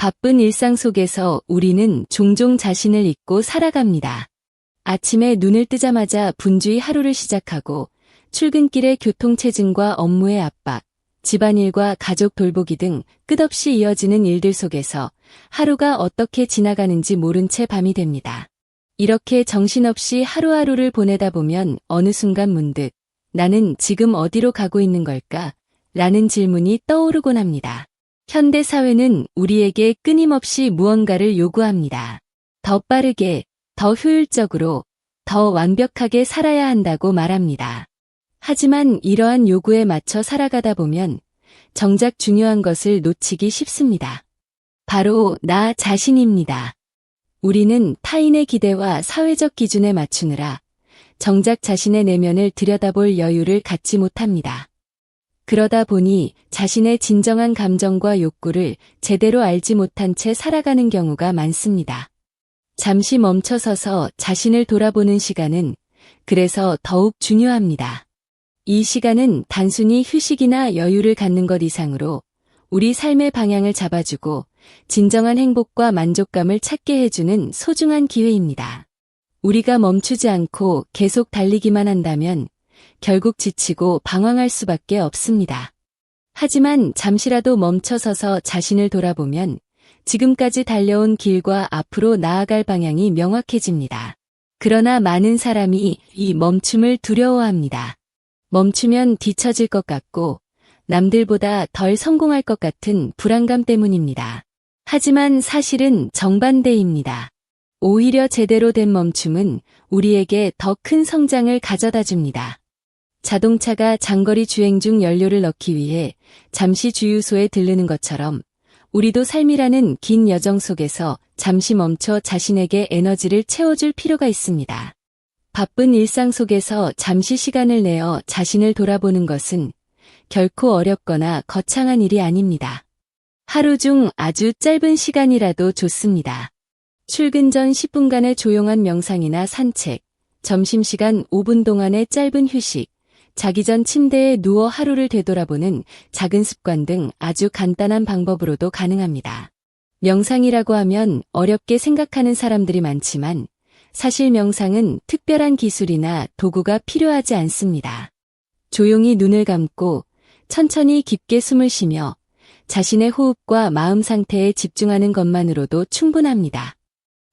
바쁜 일상 속에서 우리는 종종 자신을 잊고 살아갑니다. 아침에 눈을 뜨자마자 분주히 하루를 시작하고 출근길의 교통체증과 업무의 압박, 집안일과 가족 돌보기 등 끝없이 이어지는 일들 속에서 하루가 어떻게 지나가는지 모른 채 밤이 됩니다. 이렇게 정신없이 하루하루를 보내다 보면 어느 순간 문득 나는 지금 어디로 가고 있는 걸까? 라는 질문이 떠오르곤 합니다. 현대 사회는 우리에게 끊임없이 무언가를 요구합니다. 더 빠르게, 더 효율적으로, 더 완벽하게 살아야 한다고 말합니다. 하지만 이러한 요구에 맞춰 살아가다 보면 정작 중요한 것을 놓치기 쉽습니다. 바로 나 자신입니다. 우리는 타인의 기대와 사회적 기준에 맞추느라 정작 자신의 내면을 들여다볼 여유를 갖지 못합니다. 그러다 보니 자신의 진정한 감정과 욕구를 제대로 알지 못한 채 살아가는 경우가 많습니다. 잠시 멈춰서서 자신을 돌아보는 시간은 그래서 더욱 중요합니다. 이 시간은 단순히 휴식이나 여유를 갖는 것 이상으로 우리 삶의 방향을 잡아주고 진정한 행복과 만족감을 찾게 해주는 소중한 기회입니다. 우리가 멈추지 않고 계속 달리기만 한다면 결국 지치고 방황할 수밖에 없습니다. 하지만 잠시라도 멈춰서서 자신을 돌아보면 지금까지 달려온 길과 앞으로 나아갈 방향이 명확해집니다. 그러나 많은 사람이 이 멈춤을 두려워합니다. 멈추면 뒤처질 것 같고 남들보다 덜 성공할 것 같은 불안감 때문입니다. 하지만 사실은 정반대입니다. 오히려 제대로 된 멈춤은 우리에게 더 큰 성장을 가져다 줍니다. 자동차가 장거리 주행 중 연료를 넣기 위해 잠시 주유소에 들르는 것처럼 우리도 삶이라는 긴 여정 속에서 잠시 멈춰 자신에게 에너지를 채워줄 필요가 있습니다. 바쁜 일상 속에서 잠시 시간을 내어 자신을 돌아보는 것은 결코 어렵거나 거창한 일이 아닙니다. 하루 중 아주 짧은 시간이라도 좋습니다. 출근 전 10분간의 조용한 명상이나 산책, 점심시간 5분 동안의 짧은 휴식, 자기 전 침대에 누워 하루를 되돌아보는 작은 습관 등 아주 간단한 방법으로도 가능합니다. 명상이라고 하면 어렵게 생각하는 사람들이 많지만 사실 명상은 특별한 기술이나 도구가 필요하지 않습니다. 조용히 눈을 감고 천천히 깊게 숨을 쉬며 자신의 호흡과 마음 상태에 집중하는 것만으로도 충분합니다.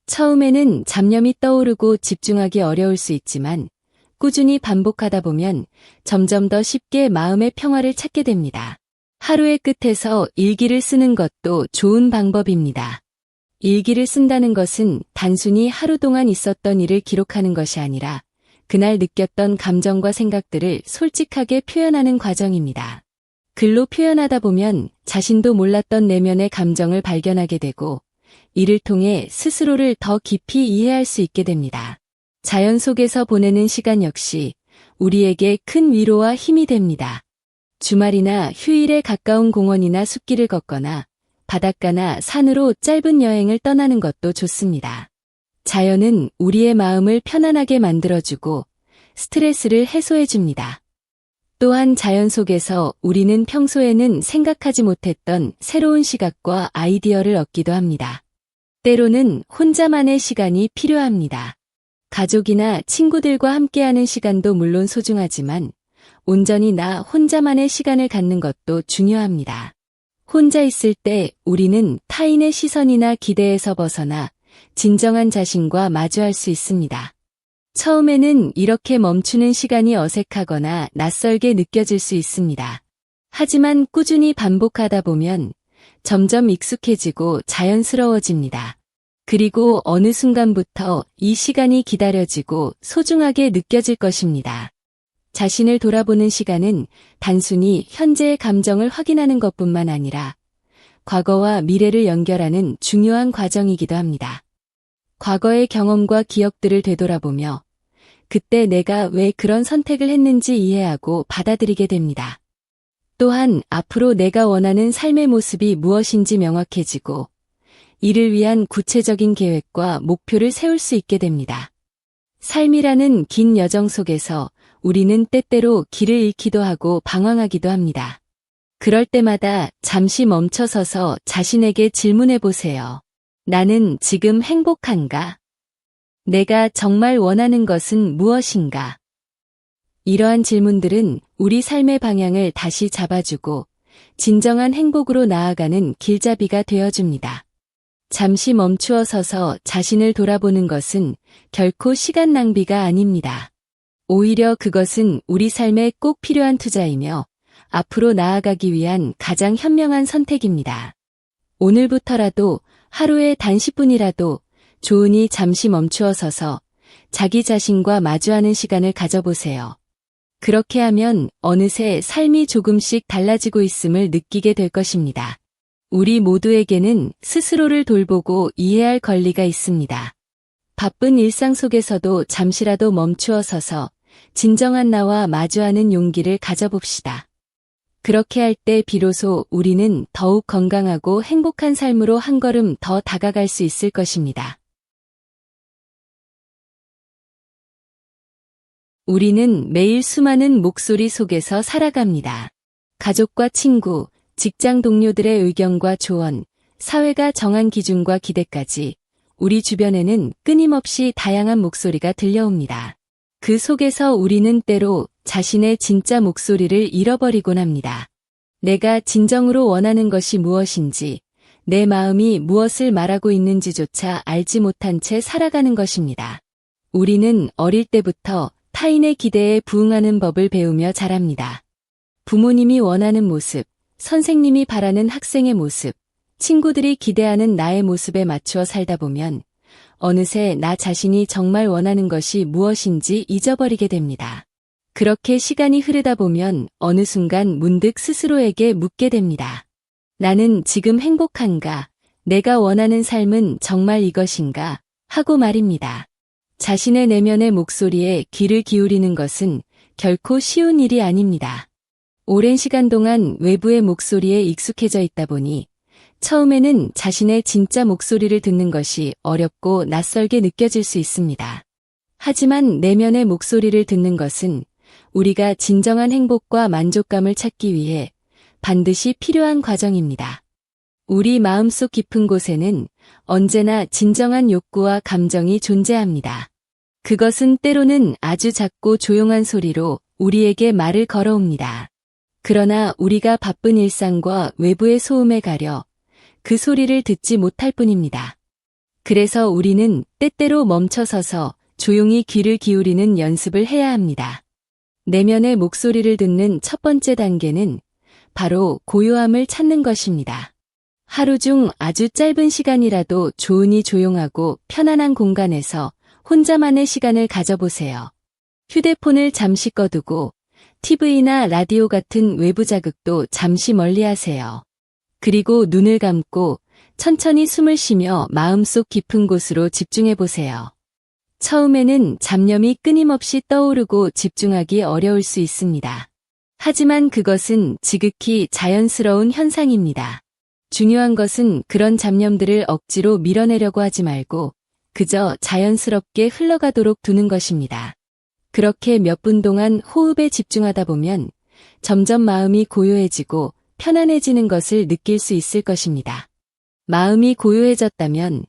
처음에는 잡념이 떠오르고 집중하기 어려울 수 있지만 꾸준히 반복하다 보면 점점 더 쉽게 마음의 평화를 찾게 됩니다. 하루의 끝에서 일기를 쓰는 것도 좋은 방법입니다. 일기를 쓴다는 것은 단순히 하루 동안 있었던 일을 기록하는 것이 아니라 그날 느꼈던 감정과 생각들을 솔직하게 표현하는 과정입니다. 글로 표현하다 보면 자신도 몰랐던 내면의 감정을 발견하게 되고 이를 통해 스스로를 더 깊이 이해할 수 있게 됩니다. 자연 속에서 보내는 시간 역시 우리에게 큰 위로와 힘이 됩니다. 주말이나 휴일에 가까운 공원이나 숲길을 걷거나 바닷가나 산으로 짧은 여행을 떠나는 것도 좋습니다. 자연은 우리의 마음을 편안하게 만들어주고 스트레스를 해소해줍니다. 또한 자연 속에서 우리는 평소에는 생각하지 못했던 새로운 시각과 아이디어를 얻기도 합니다. 때로는 혼자만의 시간이 필요합니다. 가족이나 친구들과 함께하는 시간도 물론 소중하지만 온전히 나 혼자만의 시간을 갖는 것도 중요합니다. 혼자 있을 때 우리는 타인의 시선이나 기대에서 벗어나 진정한 자신과 마주할 수 있습니다. 처음에는 이렇게 멈추는 시간이 어색하거나 낯설게 느껴질 수 있습니다. 하지만 꾸준히 반복하다 보면 점점 익숙해지고 자연스러워집니다. 그리고 어느 순간부터 이 시간이 기다려지고 소중하게 느껴질 것입니다. 자신을 돌아보는 시간은 단순히 현재의 감정을 확인하는 것뿐만 아니라 과거와 미래를 연결하는 중요한 과정이기도 합니다. 과거의 경험과 기억들을 되돌아보며 그때 내가 왜 그런 선택을 했는지 이해하고 받아들이게 됩니다. 또한 앞으로 내가 원하는 삶의 모습이 무엇인지 명확해지고 이를 위한 구체적인 계획과 목표를 세울 수 있게 됩니다. 삶이라는 긴 여정 속에서 우리는 때때로 길을 잃기도 하고 방황하기도 합니다. 그럴 때마다 잠시 멈춰서서 자신에게 질문해 보세요. 나는 지금 행복한가? 내가 정말 원하는 것은 무엇인가? 이러한 질문들은 우리 삶의 방향을 다시 잡아주고 진정한 행복으로 나아가는 길잡이가 되어줍니다. 잠시 멈추어 서서 자신을 돌아보는 것은 결코 시간 낭비가 아닙니다. 오히려 그것은 우리 삶에 꼭 필요한 투자이며 앞으로 나아가기 위한 가장 현명한 선택입니다. 오늘부터라도 하루에 단 10분이라도 좋으니 잠시 멈추어 서서 자기 자신과 마주하는 시간을 가져보세요. 그렇게 하면 어느새 삶이 조금씩 달라지고 있음을 느끼게 될 것입니다. 우리 모두에게는 스스로를 돌보고 이해할 권리가 있습니다. 바쁜 일상 속에서도 잠시라도 멈추어 서서 진정한 나와 마주하는 용기를 가져봅시다. 그렇게 할 때 비로소 우리는 더욱 건강하고 행복한 삶으로 한 걸음 더 다가갈 수 있을 것입니다. 우리는 매일 수많은 목소리 속에서 살아갑니다. 가족과 친구, 직장 동료들의 의견과 조언, 사회가 정한 기준과 기대까지 우리 주변에는 끊임없이 다양한 목소리가 들려옵니다. 그 속에서 우리는 때로 자신의 진짜 목소리를 잃어버리곤 합니다. 내가 진정으로 원하는 것이 무엇인지, 내 마음이 무엇을 말하고 있는지조차 알지 못한 채 살아가는 것입니다. 우리는 어릴 때부터 타인의 기대에 부응하는 법을 배우며 자랍니다. 부모님이 원하는 모습, 선생님이 바라는 학생의 모습, 친구들이 기대하는 나의 모습에 맞추어 살다 보면 어느새 나 자신이 정말 원하는 것이 무엇인지 잊어버리게 됩니다. 그렇게 시간이 흐르다 보면 어느 순간 문득 스스로에게 묻게 됩니다. 나는 지금 행복한가? 내가 원하는 삶은 정말 이것인가? 하고 말입니다. 자신의 내면의 목소리에 귀를 기울이는 것은 결코 쉬운 일이 아닙니다. 오랜 시간 동안 외부의 목소리에 익숙해져 있다 보니 처음에는 자신의 진짜 목소리를 듣는 것이 어렵고 낯설게 느껴질 수 있습니다. 하지만 내면의 목소리를 듣는 것은 우리가 진정한 행복과 만족감을 찾기 위해 반드시 필요한 과정입니다. 우리 마음속 깊은 곳에는 언제나 진정한 욕구와 감정이 존재합니다. 그것은 때로는 아주 작고 조용한 소리로 우리에게 말을 걸어옵니다. 그러나 우리가 바쁜 일상과 외부의 소음에 가려 그 소리를 듣지 못할 뿐입니다. 그래서 우리는 때때로 멈춰서서 조용히 귀를 기울이는 연습을 해야 합니다. 내면의 목소리를 듣는 첫 번째 단계는 바로 고요함을 찾는 것입니다. 하루 중 아주 짧은 시간이라도 좋으니 조용하고 편안한 공간에서 혼자만의 시간을 가져보세요. 휴대폰을 잠시 꺼두고 TV나 라디오 같은 외부 자극도 잠시 멀리하세요. 그리고 눈을 감고 천천히 숨을 쉬며 마음속 깊은 곳으로 집중해보세요. 처음에는 잡념이 끊임없이 떠오르고 집중하기 어려울 수 있습니다. 하지만 그것은 지극히 자연스러운 현상입니다. 중요한 것은 그런 잡념들을 억지로 밀어내려고 하지 말고 그저 자연스럽게 흘러가도록 두는 것입니다. 그렇게 몇 분 동안 호흡에 집중하다 보면 점점 마음이 고요해지고 편안해지는 것을 느낄 수 있을 것입니다. 마음이 고요해졌다면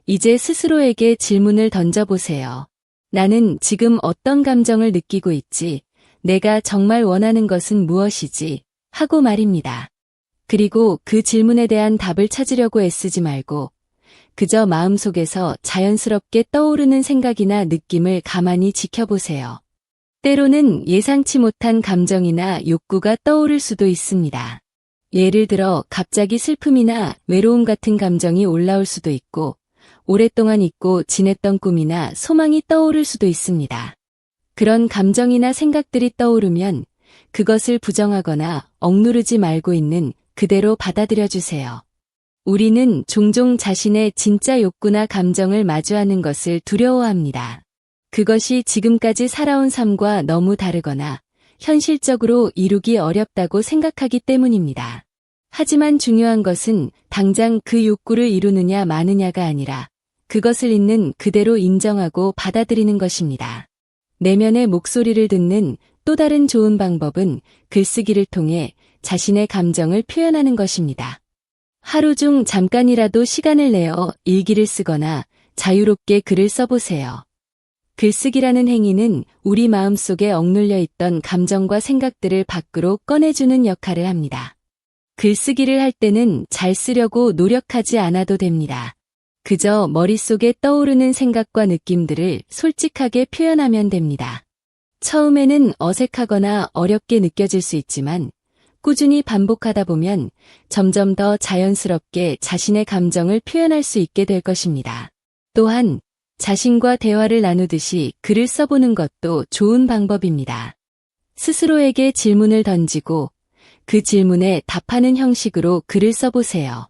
이제 스스로에게 질문을 던져보세요. 나는 지금 어떤 감정을 느끼고 있지? 내가 정말 원하는 것은 무엇이지? 하고 말입니다. 그리고 그 질문에 대한 답을 찾으려고 애쓰지 말고 그저 마음속에서 자연스럽게 떠오르는 생각이나 느낌을 가만히 지켜보세요. 때로는 예상치 못한 감정이나 욕구가 떠오를 수도 있습니다. 예를 들어 갑자기 슬픔이나 외로움 같은 감정이 올라올 수도 있고 오랫동안 잊고 지냈던 꿈이나 소망이 떠오를 수도 있습니다. 그런 감정이나 생각들이 떠오르면 그것을 부정하거나 억누르지 말고 있는 그대로 받아들여 주세요. 우리는 종종 자신의 진짜 욕구나 감정을 마주하는 것을 두려워합니다. 그것이 지금까지 살아온 삶과 너무 다르거나 현실적으로 이루기 어렵다고 생각하기 때문입니다. 하지만 중요한 것은 당장 그 욕구를 이루느냐 마느냐가 아니라 그것을 있는 그대로 인정하고 받아들이는 것입니다. 내면의 목소리를 듣는 또 다른 좋은 방법은 글쓰기를 통해 자신의 감정을 표현하는 것입니다. 하루 중 잠깐이라도 시간을 내어 일기를 쓰거나 자유롭게 글을 써보세요. 글쓰기라는 행위는 우리 마음속에 억눌려 있던 감정과 생각들을 밖으로 꺼내주는 역할을 합니다. 글쓰기를 할 때는 잘 쓰려고 노력하지 않아도 됩니다. 그저 머릿속에 떠오르는 생각과 느낌들을 솔직하게 표현하면 됩니다. 처음에는 어색하거나 어렵게 느껴질 수 있지만 꾸준히 반복하다 보면 점점 더 자연스럽게 자신의 감정을 표현할 수 있게 될 것입니다. 또한 자신과 대화를 나누듯이 글을 써보는 것도 좋은 방법입니다. 스스로에게 질문을 던지고 그 질문에 답하는 형식으로 글을 써보세요.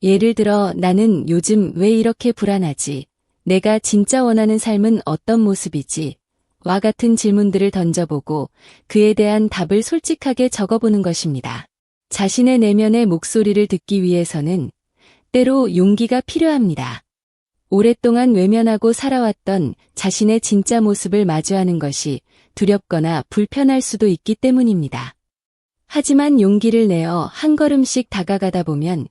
예를 들어 나는 요즘 왜 이렇게 불안하지? 내가 진짜 원하는 삶은 어떤 모습이지? 와 같은 질문들을 던져보고 그에 대한 답을 솔직하게 적어보는 것입니다. 자신의 내면의 목소리를 듣기 위해서는 때로 용기가 필요합니다. 오랫동안 외면하고 살아왔던 자신의 진짜 모습을 마주하는 것이 두렵거나 불편할 수도 있기 때문입니다. 하지만 용기를 내어 한 걸음씩 다가가다 보면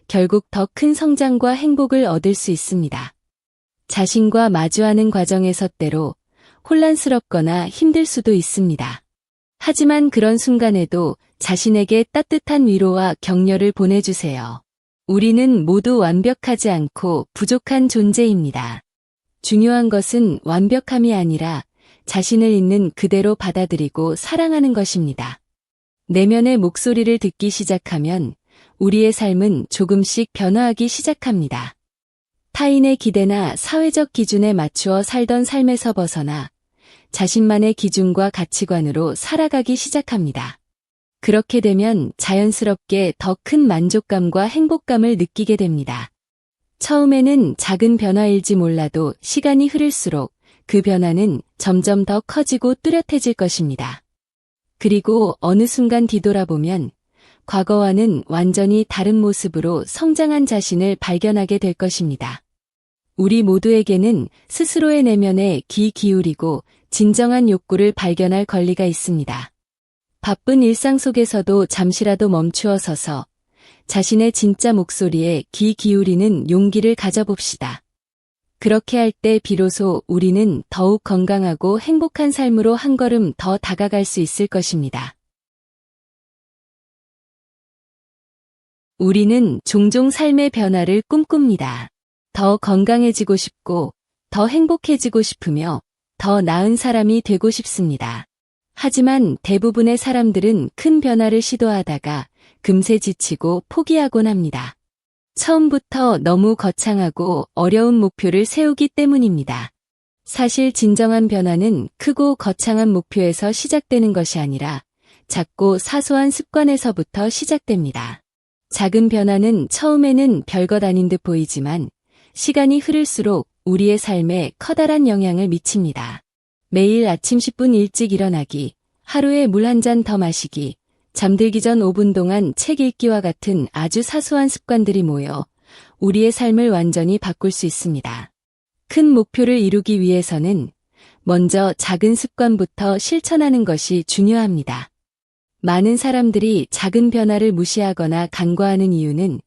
결국 더 큰 성장과 행복을 얻을 수 있습니다. 자신과 마주하는 과정에서 때로 혼란스럽거나 힘들 수도 있습니다. 하지만 그런 순간에도 자신에게 따뜻한 위로와 격려를 보내주세요. 우리는 모두 완벽하지 않고 부족한 존재입니다. 중요한 것은 완벽함이 아니라 자신을 있는 그대로 받아들이고 사랑하는 것입니다. 내면의 목소리를 듣기 시작하면 우리의 삶은 조금씩 변화하기 시작합니다. 타인의 기대나 사회적 기준에 맞추어 살던 삶에서 벗어나 자신만의 기준과 가치관으로 살아가기 시작합니다. 그렇게 되면 자연스럽게 더 큰 만족감과 행복감을 느끼게 됩니다. 처음에는 작은 변화일지 몰라도 시간이 흐를수록 그 변화는 점점 더 커지고 뚜렷해질 것입니다. 그리고 어느 순간 뒤돌아보면 과거와는 완전히 다른 모습으로 성장한 자신을 발견하게 될 것입니다. 우리 모두에게는 스스로의 내면에 귀 기울이고 진정한 욕구를 발견할 권리가 있습니다. 바쁜 일상 속에서도 잠시라도 멈추어 서서 자신의 진짜 목소리에 귀 기울이는 용기를 가져봅시다. 그렇게 할 때 비로소 우리는 더욱 건강하고 행복한 삶으로 한 걸음 더 다가갈 수 있을 것입니다. 우리는 종종 삶의 변화를 꿈꿉니다. 더 건강해지고 싶고, 더 행복해지고 싶으며, 더 나은 사람이 되고 싶습니다. 하지만 대부분의 사람들은 큰 변화를 시도하다가 금세 지치고 포기하곤 합니다. 처음부터 너무 거창하고 어려운 목표를 세우기 때문입니다. 사실 진정한 변화는 크고 거창한 목표에서 시작되는 것이 아니라 작고 사소한 습관에서부터 시작됩니다. 작은 변화는 처음에는 별것 아닌 듯 보이지만 시간이 흐를수록 우리의 삶에 커다란 영향을 미칩니다. 매일 아침 10분 일찍 일어나기, 하루에 물 한 잔 더 마시기, 잠들기 전 5분 동안 책 읽기와 같은 아주 사소한 습관들이 모여 우리의 삶을 완전히 바꿀 수 있습니다. 큰 목표를 이루기 위해서는 먼저 작은 습관부터 실천하는 것이 중요합니다. 많은 사람들이 작은 변화를 무시하거나 간과하는 이유는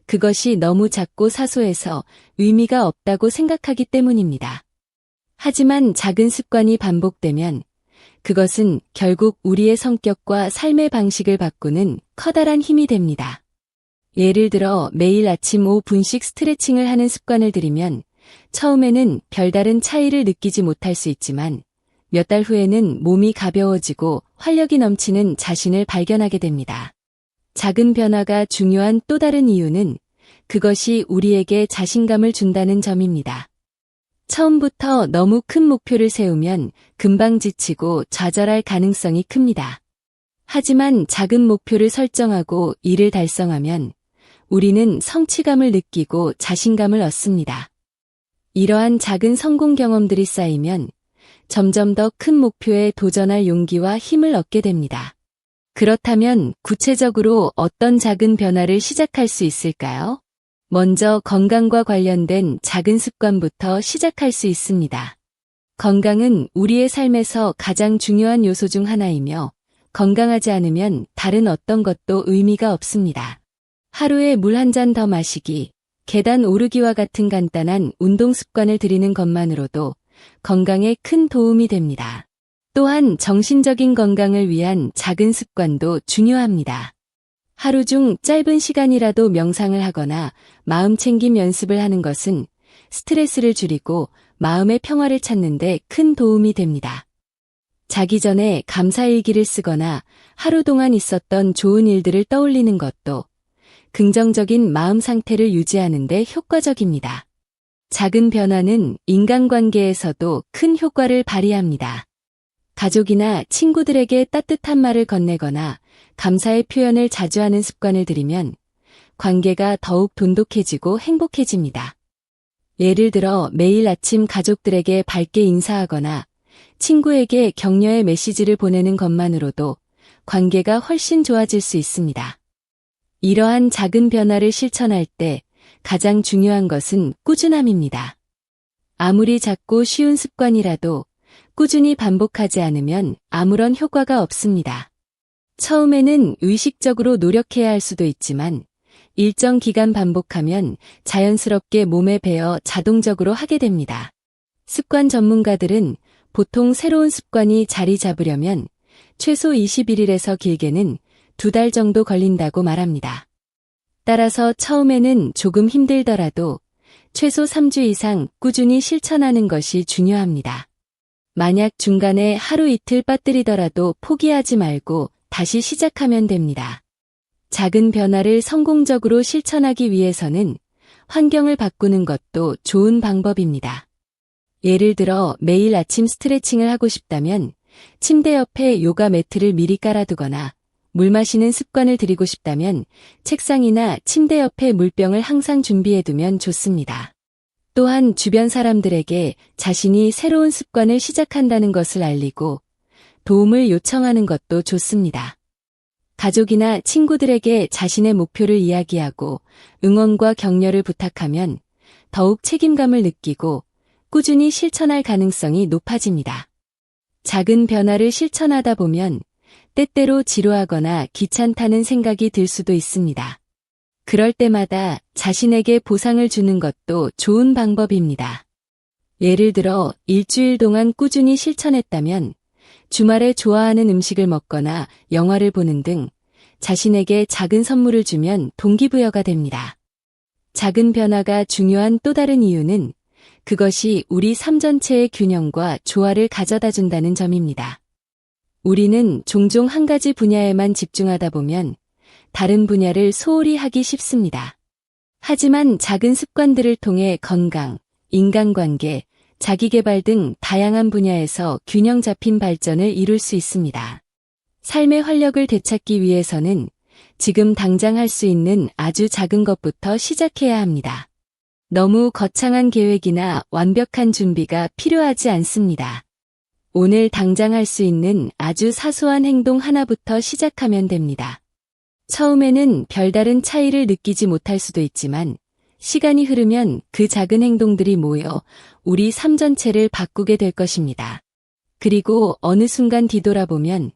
그것이 너무 작고 사소해서 의미가 없다고 생각하기 때문입니다. 하지만 작은 습관이 반복되면 그것은 결국 우리의 성격과 삶의 방식을 바꾸는 커다란 힘이 됩니다. 예를 들어 매일 아침 5분씩 스트레칭을 하는 습관을 들이면 처음에는 별다른 차이를 느끼지 못할 수 있지만 몇 달 후에는 몸이 가벼워지고 활력이 넘치는 자신을 발견하게 됩니다. 작은 변화가 중요한 또 다른 이유는 그것이 우리에게 자신감을 준다는 점입니다. 처음부터 너무 큰 목표를 세우면 금방 지치고 좌절할 가능성이 큽니다. 하지만 작은 목표를 설정하고 이를 달성하면 우리는 성취감을 느끼고 자신감을 얻습니다. 이러한 작은 성공 경험들이 쌓이면 점점 더 큰 목표에 도전할 용기와 힘을 얻게 됩니다. 그렇다면 구체적으로 어떤 작은 변화를 시작할 수 있을까요? 먼저 건강과 관련된 작은 습관부터 시작할 수 있습니다. 건강은 우리의 삶에서 가장 중요한 요소 중 하나이며 건강하지 않으면 다른 어떤 것도 의미가 없습니다. 하루에 물 한 잔 더 마시기, 계단 오르기와 같은 간단한 운동 습관을 들이는 것만으로도 건강에 큰 도움이 됩니다. 또한 정신적인 건강을 위한 작은 습관도 중요합니다. 하루 중 짧은 시간이라도 명상을 하거나 마음 챙김 연습을 하는 것은 스트레스를 줄이고 마음의 평화를 찾는 데 큰 도움이 됩니다. 자기 전에 감사일기를 쓰거나 하루 동안 있었던 좋은 일들을 떠올리는 것도 긍정적인 마음 상태를 유지하는 데 효과적입니다. 작은 변화는 인간관계에서도 큰 효과를 발휘합니다. 가족이나 친구들에게 따뜻한 말을 건네거나 감사의 표현을 자주 하는 습관을 들이면 관계가 더욱 돈독해지고 행복해집니다. 예를 들어 매일 아침 가족들에게 밝게 인사하거나 친구에게 격려의 메시지를 보내는 것만으로도 관계가 훨씬 좋아질 수 있습니다. 이러한 작은 변화를 실천할 때 가장 중요한 것은 꾸준함입니다. 아무리 작고 쉬운 습관이라도 꾸준히 반복하지 않으면 아무런 효과가 없습니다. 처음에는 의식적으로 노력해야 할 수도 있지만 일정 기간 반복하면 자연스럽게 몸에 배어 자동적으로 하게 됩니다. 습관 전문가들은 보통 새로운 습관이 자리 잡으려면 최소 21일에서 길게는 2달 정도 걸린다고 말합니다. 따라서 처음에는 조금 힘들더라도 최소 3주 이상 꾸준히 실천하는 것이 중요합니다. 만약 중간에 하루 이틀 빠뜨리더라도 포기하지 말고 다시 시작하면 됩니다. 작은 변화를 성공적으로 실천하기 위해서는 환경을 바꾸는 것도 좋은 방법입니다. 예를 들어 매일 아침 스트레칭을 하고 싶다면 침대 옆에 요가 매트를 미리 깔아두거나 물 마시는 습관을 들이고 싶다면 책상이나 침대 옆에 물병을 항상 준비해두면 좋습니다. 또한 주변 사람들에게 자신이 새로운 습관을 시작한다는 것을 알리고 도움을 요청하는 것도 좋습니다. 가족이나 친구들에게 자신의 목표를 이야기하고 응원과 격려를 부탁하면 더욱 책임감을 느끼고 꾸준히 실천할 가능성이 높아집니다. 작은 변화를 실천하다 보면 때때로 지루하거나 귀찮다는 생각이 들 수도 있습니다. 그럴 때마다 자신에게 보상을 주는 것도 좋은 방법입니다. 예를 들어 일주일 동안 꾸준히 실천했다면 주말에 좋아하는 음식을 먹거나 영화를 보는 등 자신에게 작은 선물을 주면 동기부여가 됩니다. 작은 변화가 중요한 또 다른 이유는 그것이 우리 삶 전체의 균형과 조화를 가져다 준다는 점입니다. 우리는 종종 한 가지 분야에만 집중하다 보면 다른 분야를 소홀히 하기 쉽습니다. 하지만 작은 습관들을 통해 건강, 인간관계, 자기개발 등 다양한 분야에서 균형 잡힌 발전을 이룰 수 있습니다. 삶의 활력을 되찾기 위해서는 지금 당장 할 수 있는 아주 작은 것부터 시작해야 합니다. 너무 거창한 계획이나 완벽한 준비가 필요하지 않습니다. 오늘 당장 할 수 있는 아주 사소한 행동 하나부터 시작하면 됩니다. 처음에는 별다른 차이를 느끼지 못할 수도 있지만 시간이 흐르면 그 작은 행동들이 모여 우리 삶 전체를 바꾸게 될 것입니다. 그리고 어느 순간 뒤돌아보면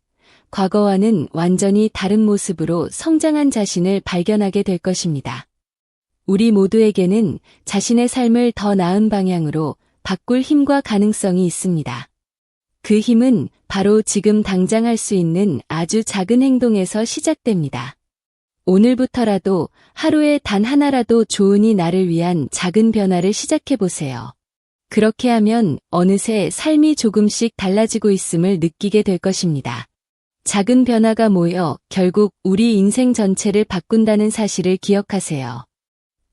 과거와는 완전히 다른 모습으로 성장한 자신을 발견하게 될 것입니다. 우리 모두에게는 자신의 삶을 더 나은 방향으로 바꿀 힘과 가능성이 있습니다. 그 힘은 바로 지금 당장 할 수 있는 아주 작은 행동에서 시작됩니다. 오늘부터라도 하루에 단 하나라도 좋으니 나를 위한 작은 변화를 시작해보세요. 그렇게 하면 어느새 삶이 조금씩 달라지고 있음을 느끼게 될 것입니다. 작은 변화가 모여 결국 우리 인생 전체를 바꾼다는 사실을 기억하세요.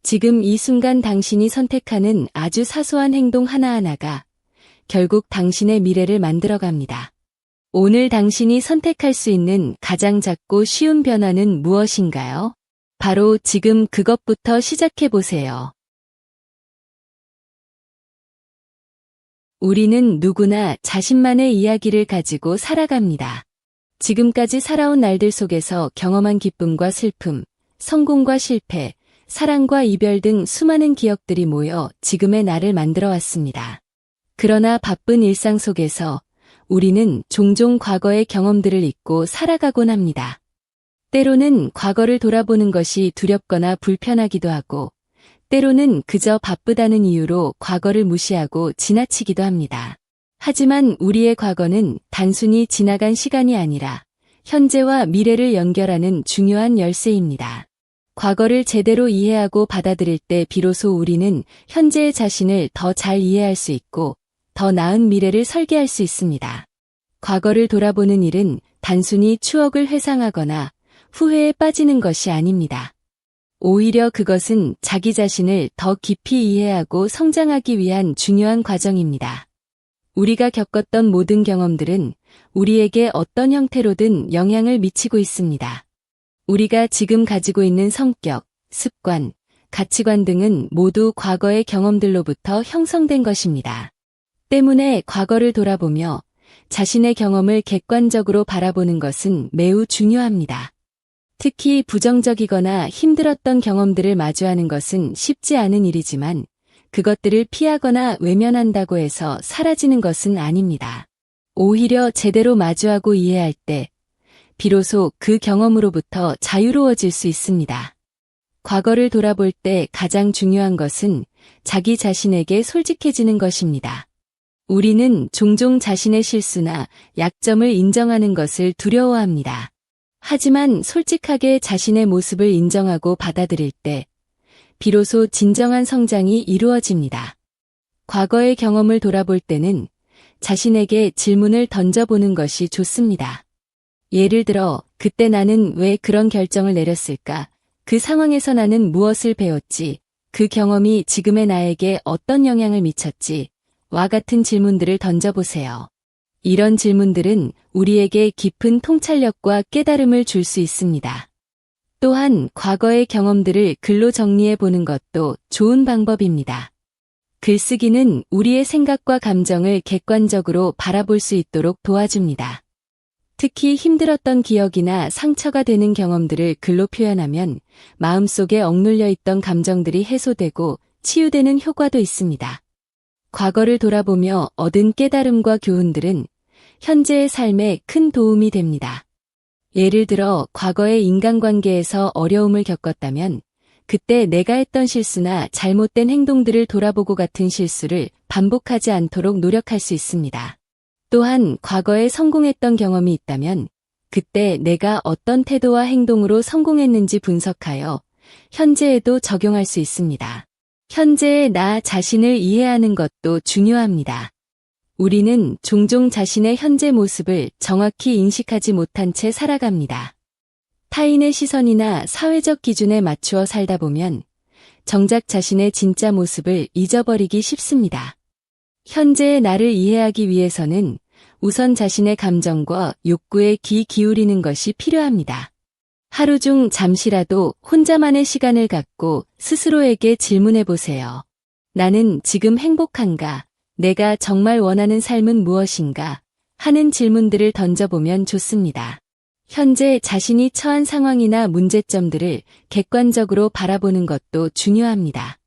지금 이 순간 당신이 선택하는 아주 사소한 행동 하나하나가 결국 당신의 미래를 만들어갑니다. 오늘 당신이 선택할 수 있는 가장 작고 쉬운 변화는 무엇인가요? 바로 지금 그것부터 시작해보세요. 우리는 누구나 자신만의 이야기를 가지고 살아갑니다. 지금까지 살아온 날들 속에서 경험한 기쁨과 슬픔, 성공과 실패, 사랑과 이별 등 수많은 기억들이 모여 지금의 나를 만들어 왔습니다. 그러나 바쁜 일상 속에서 우리는 종종 과거의 경험들을 잊고 살아가곤 합니다. 때로는 과거를 돌아보는 것이 두렵거나 불편하기도 하고, 때로는 그저 바쁘다는 이유로 과거를 무시하고 지나치기도 합니다. 하지만 우리의 과거는 단순히 지나간 시간이 아니라 현재와 미래를 연결하는 중요한 열쇠입니다. 과거를 제대로 이해하고 받아들일 때 비로소 우리는 현재의 자신을 더 잘 이해할 수 있고 더 나은 미래를 설계할 수 있습니다. 과거를 돌아보는 일은 단순히 추억을 회상하거나 후회에 빠지는 것이 아닙니다. 오히려 그것은 자기 자신을 더 깊이 이해하고 성장하기 위한 중요한 과정입니다. 우리가 겪었던 모든 경험들은 우리에게 어떤 형태로든 영향을 미치고 있습니다. 우리가 지금 가지고 있는 성격, 습관, 가치관 등은 모두 과거의 경험들로부터 형성된 것입니다. 때문에 과거를 돌아보며 자신의 경험을 객관적으로 바라보는 것은 매우 중요합니다. 특히 부정적이거나 힘들었던 경험들을 마주하는 것은 쉽지 않은 일이지만 그것들을 피하거나 외면한다고 해서 사라지는 것은 아닙니다. 오히려 제대로 마주하고 이해할 때 비로소 그 경험으로부터 자유로워질 수 있습니다. 과거를 돌아볼 때 가장 중요한 것은 자기 자신에게 솔직해지는 것입니다. 우리는 종종 자신의 실수나 약점을 인정하는 것을 두려워합니다. 하지만 솔직하게 자신의 모습을 인정하고 받아들일 때 비로소 진정한 성장이 이루어집니다. 과거의 경험을 돌아볼 때는 자신에게 질문을 던져보는 것이 좋습니다. 예를 들어, 그때 나는 왜 그런 결정을 내렸을까? 그 상황에서 나는 무엇을 배웠지? 그 경험이 지금의 나에게 어떤 영향을 미쳤지? 와 같은 질문들을 던져보세요. 이런 질문들은 우리에게 깊은 통찰력과 깨달음을 줄 수 있습니다. 또한 과거의 경험들을 글로 정리해 보는 것도 좋은 방법입니다. 글쓰기는 우리의 생각과 감정을 객관적으로 바라볼 수 있도록 도와줍니다. 특히 힘들었던 기억이나 상처가 되는 경험들을 글로 표현하면 마음속에 억눌려 있던 감정들이 해소되고 치유되는 효과도 있습니다. 과거를 돌아보며 얻은 깨달음과 교훈들은 현재의 삶에 큰 도움이 됩니다. 예를 들어 과거의 인간관계에서 어려움을 겪었다면 그때 내가 했던 실수나 잘못된 행동들을 돌아보고 같은 실수를 반복하지 않도록 노력할 수 있습니다. 또한 과거에 성공했던 경험이 있다면 그때 내가 어떤 태도와 행동으로 성공했는지 분석하여 현재에도 적용할 수 있습니다. 현재의 나 자신을 이해하는 것도 중요합니다. 우리는 종종 자신의 현재 모습을 정확히 인식하지 못한 채 살아갑니다. 타인의 시선이나 사회적 기준에 맞추어 살다 보면 정작 자신의 진짜 모습을 잊어버리기 쉽습니다. 현재의 나를 이해하기 위해서는 우선 자신의 감정과 욕구에 귀 기울이는 것이 필요합니다. 하루 중 잠시라도 혼자만의 시간을 갖고 스스로에게 질문해 보세요. 나는 지금 행복한가? 내가 정말 원하는 삶은 무엇인가? 하는 질문들을 던져보면 좋습니다. 현재 자신이 처한 상황이나 문제점들을 객관적으로 바라보는 것도 중요합니다.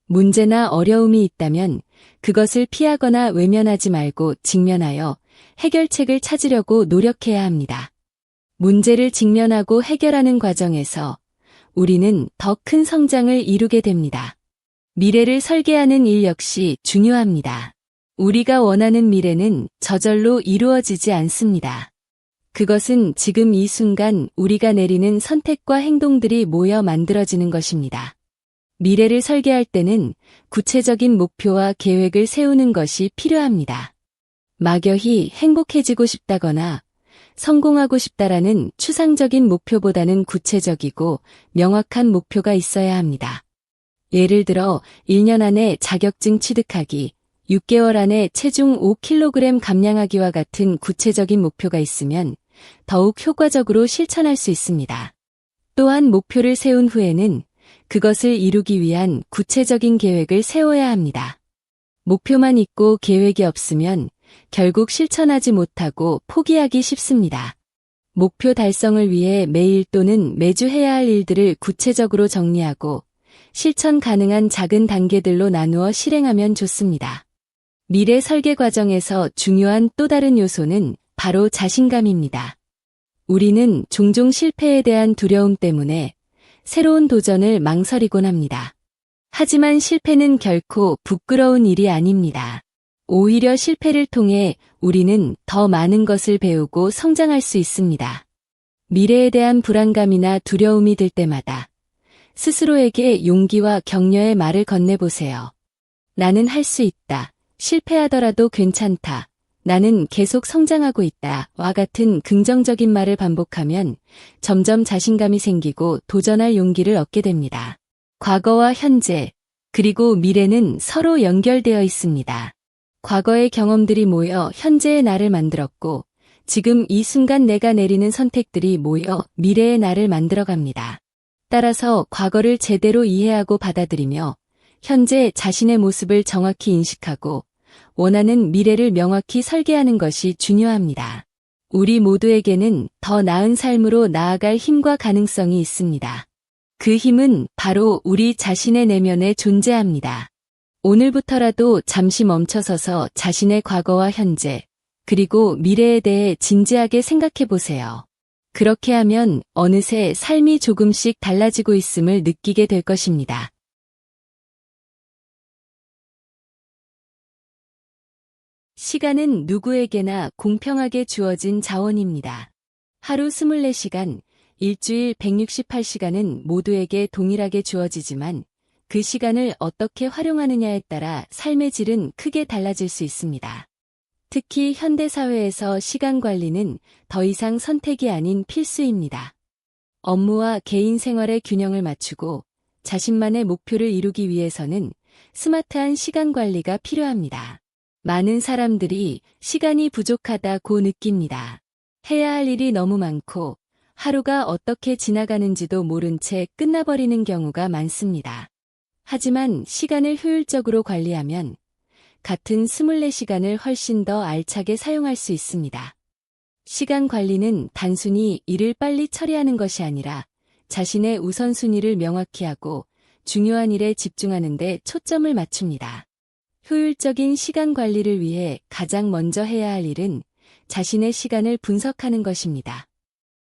문제나 어려움이 있다면 그것을 피하거나 외면하지 말고 직면하여 해결책을 찾으려고 노력해야 합니다. 문제를 직면하고 해결하는 과정에서 우리는 더 큰 성장을 이루게 됩니다. 미래를 설계하는 일 역시 중요합니다. 우리가 원하는 미래는 저절로 이루어지지 않습니다. 그것은 지금 이 순간 우리가 내리는 선택과 행동들이 모여 만들어지는 것입니다. 미래를 설계할 때는 구체적인 목표와 계획을 세우는 것이 필요합니다. 막연히 행복해지고 싶다거나 성공하고 싶다라는 추상적인 목표보다는 구체적이고 명확한 목표가 있어야 합니다. 예를 들어 1년 안에 자격증 취득하기, 6개월 안에 체중 5kg 감량하기와 같은 구체적인 목표가 있으면 더욱 효과적으로 실천할 수 있습니다. 또한 목표를 세운 후에는 그것을 이루기 위한 구체적인 계획을 세워야 합니다. 목표만 있고 계획이 없으면 결국 실천하지 못하고 포기하기 쉽습니다. 목표 달성을 위해 매일 또는 매주 해야 할 일들을 구체적으로 정리하고 실천 가능한 작은 단계들로 나누어 실행하면 좋습니다. 미래 설계 과정에서 중요한 또 다른 요소는 바로 자신감입니다. 우리는 종종 실패에 대한 두려움 때문에 새로운 도전을 망설이곤 합니다. 하지만 실패는 결코 부끄러운 일이 아닙니다. 오히려 실패를 통해 우리는 더 많은 것을 배우고 성장할 수 있습니다. 미래에 대한 불안감이나 두려움이 들 때마다 스스로에게 용기와 격려의 말을 건네보세요. 나는 할 수 있다. 실패하더라도 괜찮다. 나는 계속 성장하고 있다. 와 같은 긍정적인 말을 반복하면 점점 자신감이 생기고 도전할 용기를 얻게 됩니다. 과거와 현재, 그리고 미래는 서로 연결되어 있습니다. 과거의 경험들이 모여 현재의 나를 만들었고, 지금 이 순간 내가 내리는 선택들이 모여 미래의 나를 만들어갑니다. 따라서 과거를 제대로 이해하고 받아들이며 현재 자신의 모습을 정확히 인식하고 원하는 미래를 명확히 설계하는 것이 중요합니다. 우리 모두에게는 더 나은 삶으로 나아갈 힘과 가능성이 있습니다. 그 힘은 바로 우리 자신의 내면에 존재합니다. 오늘부터라도 잠시 멈춰서서 자신의 과거와 현재, 그리고 미래에 대해 진지하게 생각해 보세요. 그렇게 하면 어느새 삶이 조금씩 달라지고 있음을 느끼게 될 것입니다. 시간은 누구에게나 공평하게 주어진 자원입니다. 하루 24시간, 일주일 168시간은 모두에게 동일하게 주어지지만 그 시간을 어떻게 활용하느냐에 따라 삶의 질은 크게 달라질 수 있습니다. 특히 현대사회에서 시간 관리는 더 이상 선택이 아닌 필수입니다. 업무와 개인 생활의 균형을 맞추고 자신만의 목표를 이루기 위해서는 스마트한 시간 관리가 필요합니다. 많은 사람들이 시간이 부족하다고 느낍니다. 해야 할 일이 너무 많고 하루가 어떻게 지나가는지도 모른 채 끝나버리는 경우가 많습니다. 하지만 시간을 효율적으로 관리하면 같은 24시간을 훨씬 더 알차게 사용할 수 있습니다. 시간 관리는 단순히 일을 빨리 처리하는 것이 아니라 자신의 우선순위를 명확히 하고 중요한 일에 집중하는 데 초점을 맞춥니다. 효율적인 시간 관리를 위해 가장 먼저 해야 할 일은 자신의 시간을 분석하는 것입니다.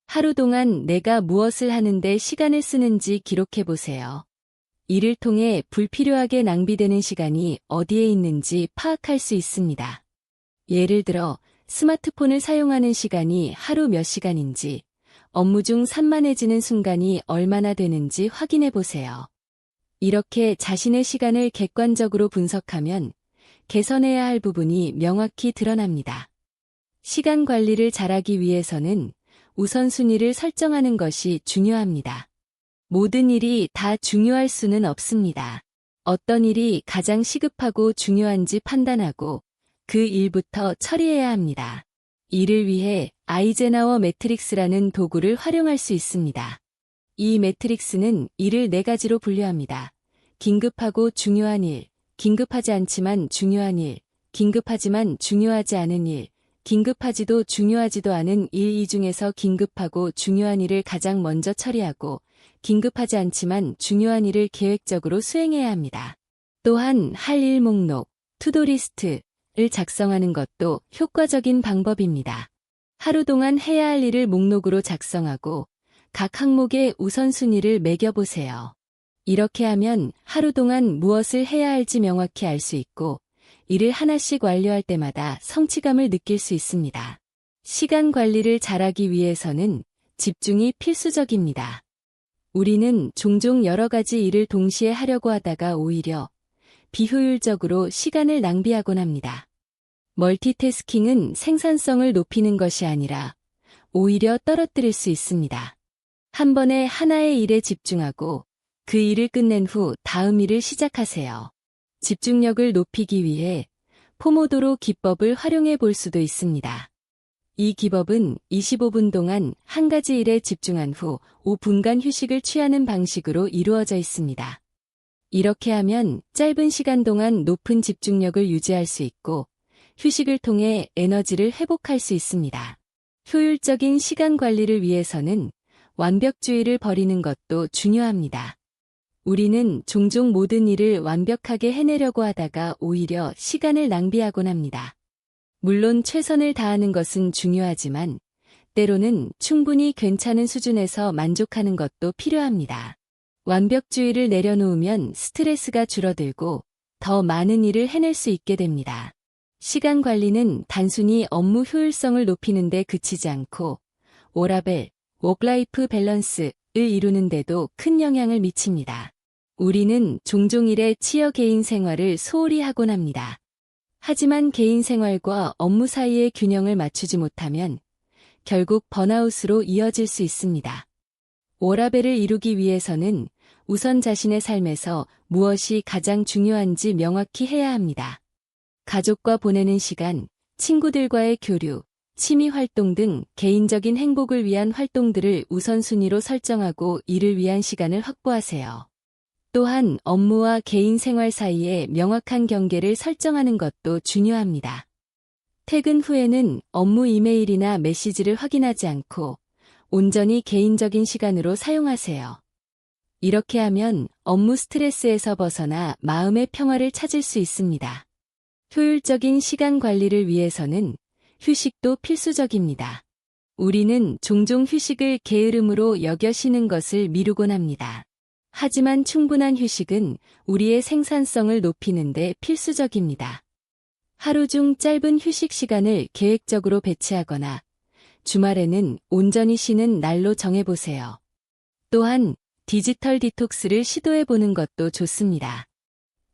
하루 동안 내가 무엇을 하는데 시간을 쓰는지 기록해 보세요. 이를 통해 불필요하게 낭비되는 시간이 어디에 있는지 파악할 수 있습니다. 예를 들어 스마트폰을 사용하는 시간이 하루 몇 시간인지, 업무 중 산만해지는 순간이 얼마나 되는지 확인해 보세요. 이렇게 자신의 시간을 객관적으로 분석하면 개선해야 할 부분이 명확히 드러납니다. 시간 관리를 잘하기 위해서는 우선순위를 설정하는 것이 중요합니다. 모든 일이 다 중요할 수는 없습니다. 어떤 일이 가장 시급하고 중요한지 판단하고 그 일부터 처리해야 합니다. 이를 위해 아이젠하워 매트릭스라는 도구를 활용할 수 있습니다. 이 매트릭스는 일을 4가지로 분류합니다. 긴급하고 중요한 일, 긴급하지 않지만 중요한 일, 긴급하지만 중요하지 않은 일, 긴급하지도 중요하지도 않은 일. 이 중에서 긴급하고 중요한 일을 가장 먼저 처리하고 긴급하지 않지만 중요한 일을 계획적으로 수행해야 합니다. 또한 할 일 목록, 투도리스트를 작성하는 것도 효과적인 방법입니다. 하루 동안 해야 할 일을 목록으로 작성하고 각 항목의 우선순위를 매겨보세요. 이렇게 하면 하루 동안 무엇을 해야 할지 명확히 알 수 있고 일을 하나씩 완료할 때마다 성취감을 느낄 수 있습니다. 시간 관리를 잘하기 위해서는 집중이 필수적입니다. 우리는 종종 여러 가지 일을 동시에 하려고 하다가 오히려 비효율적으로 시간을 낭비하곤 합니다. 멀티태스킹은 생산성을 높이는 것이 아니라 오히려 떨어뜨릴 수 있습니다. 한 번에 하나의 일에 집중하고 그 일을 끝낸 후 다음 일을 시작하세요. 집중력을 높이기 위해 포모도로 기법을 활용해 볼 수도 있습니다. 이 기법은 25분 동안 한 가지 일에 집중한 후 5분간 휴식을 취하는 방식으로 이루어져 있습니다. 이렇게 하면 짧은 시간 동안 높은 집중력을 유지할 수 있고 휴식을 통해 에너지를 회복할 수 있습니다. 효율적인 시간 관리를 위해서는 완벽주의를 버리는 것도 중요합니다. 우리는 종종 모든 일을 완벽하게 해내려고 하다가 오히려 시간을 낭비하곤 합니다. 물론 최선을 다하는 것은 중요하지만 때로는 충분히 괜찮은 수준에서 만족하는 것도 필요합니다. 완벽주의를 내려놓으면 스트레스가 줄어들고 더 많은 일을 해낼 수 있게 됩니다. 시간 관리는 단순히 업무 효율성을 높이는 데 그치지 않고 워라밸, 워크라이프 밸런스를 이루는 데도 큰 영향을 미칩니다. 우리는 종종 일에 치여 개인 생활을 소홀히 하곤 합니다. 하지만 개인 생활과 업무 사이의 균형을 맞추지 못하면 결국 번아웃으로 이어질 수 있습니다. 워라밸을 이루기 위해서는 우선 자신의 삶에서 무엇이 가장 중요한지 명확히 해야 합니다. 가족과 보내는 시간, 친구들과의 교류, 취미 활동 등 개인적인 행복을 위한 활동들을 우선순위로 설정하고 이를 위한 시간을 확보하세요. 또한 업무와 개인 생활 사이에 명확한 경계를 설정하는 것도 중요합니다. 퇴근 후에는 업무 이메일이나 메시지를 확인하지 않고 온전히 개인적인 시간으로 사용하세요. 이렇게 하면 업무 스트레스에서 벗어나 마음의 평화를 찾을 수 있습니다. 효율적인 시간 관리를 위해서는 휴식도 필수적입니다. 우리는 종종 휴식을 게으름으로 여겨 쉬는 것을 미루곤 합니다. 하지만 충분한 휴식은 우리의 생산성을 높이는 데 필수적입니다. 하루 중 짧은 휴식 시간을 계획적으로 배치하거나 주말에는 온전히 쉬는 날로 정해보세요. 또한 디지털 디톡스를 시도해보는 것도 좋습니다.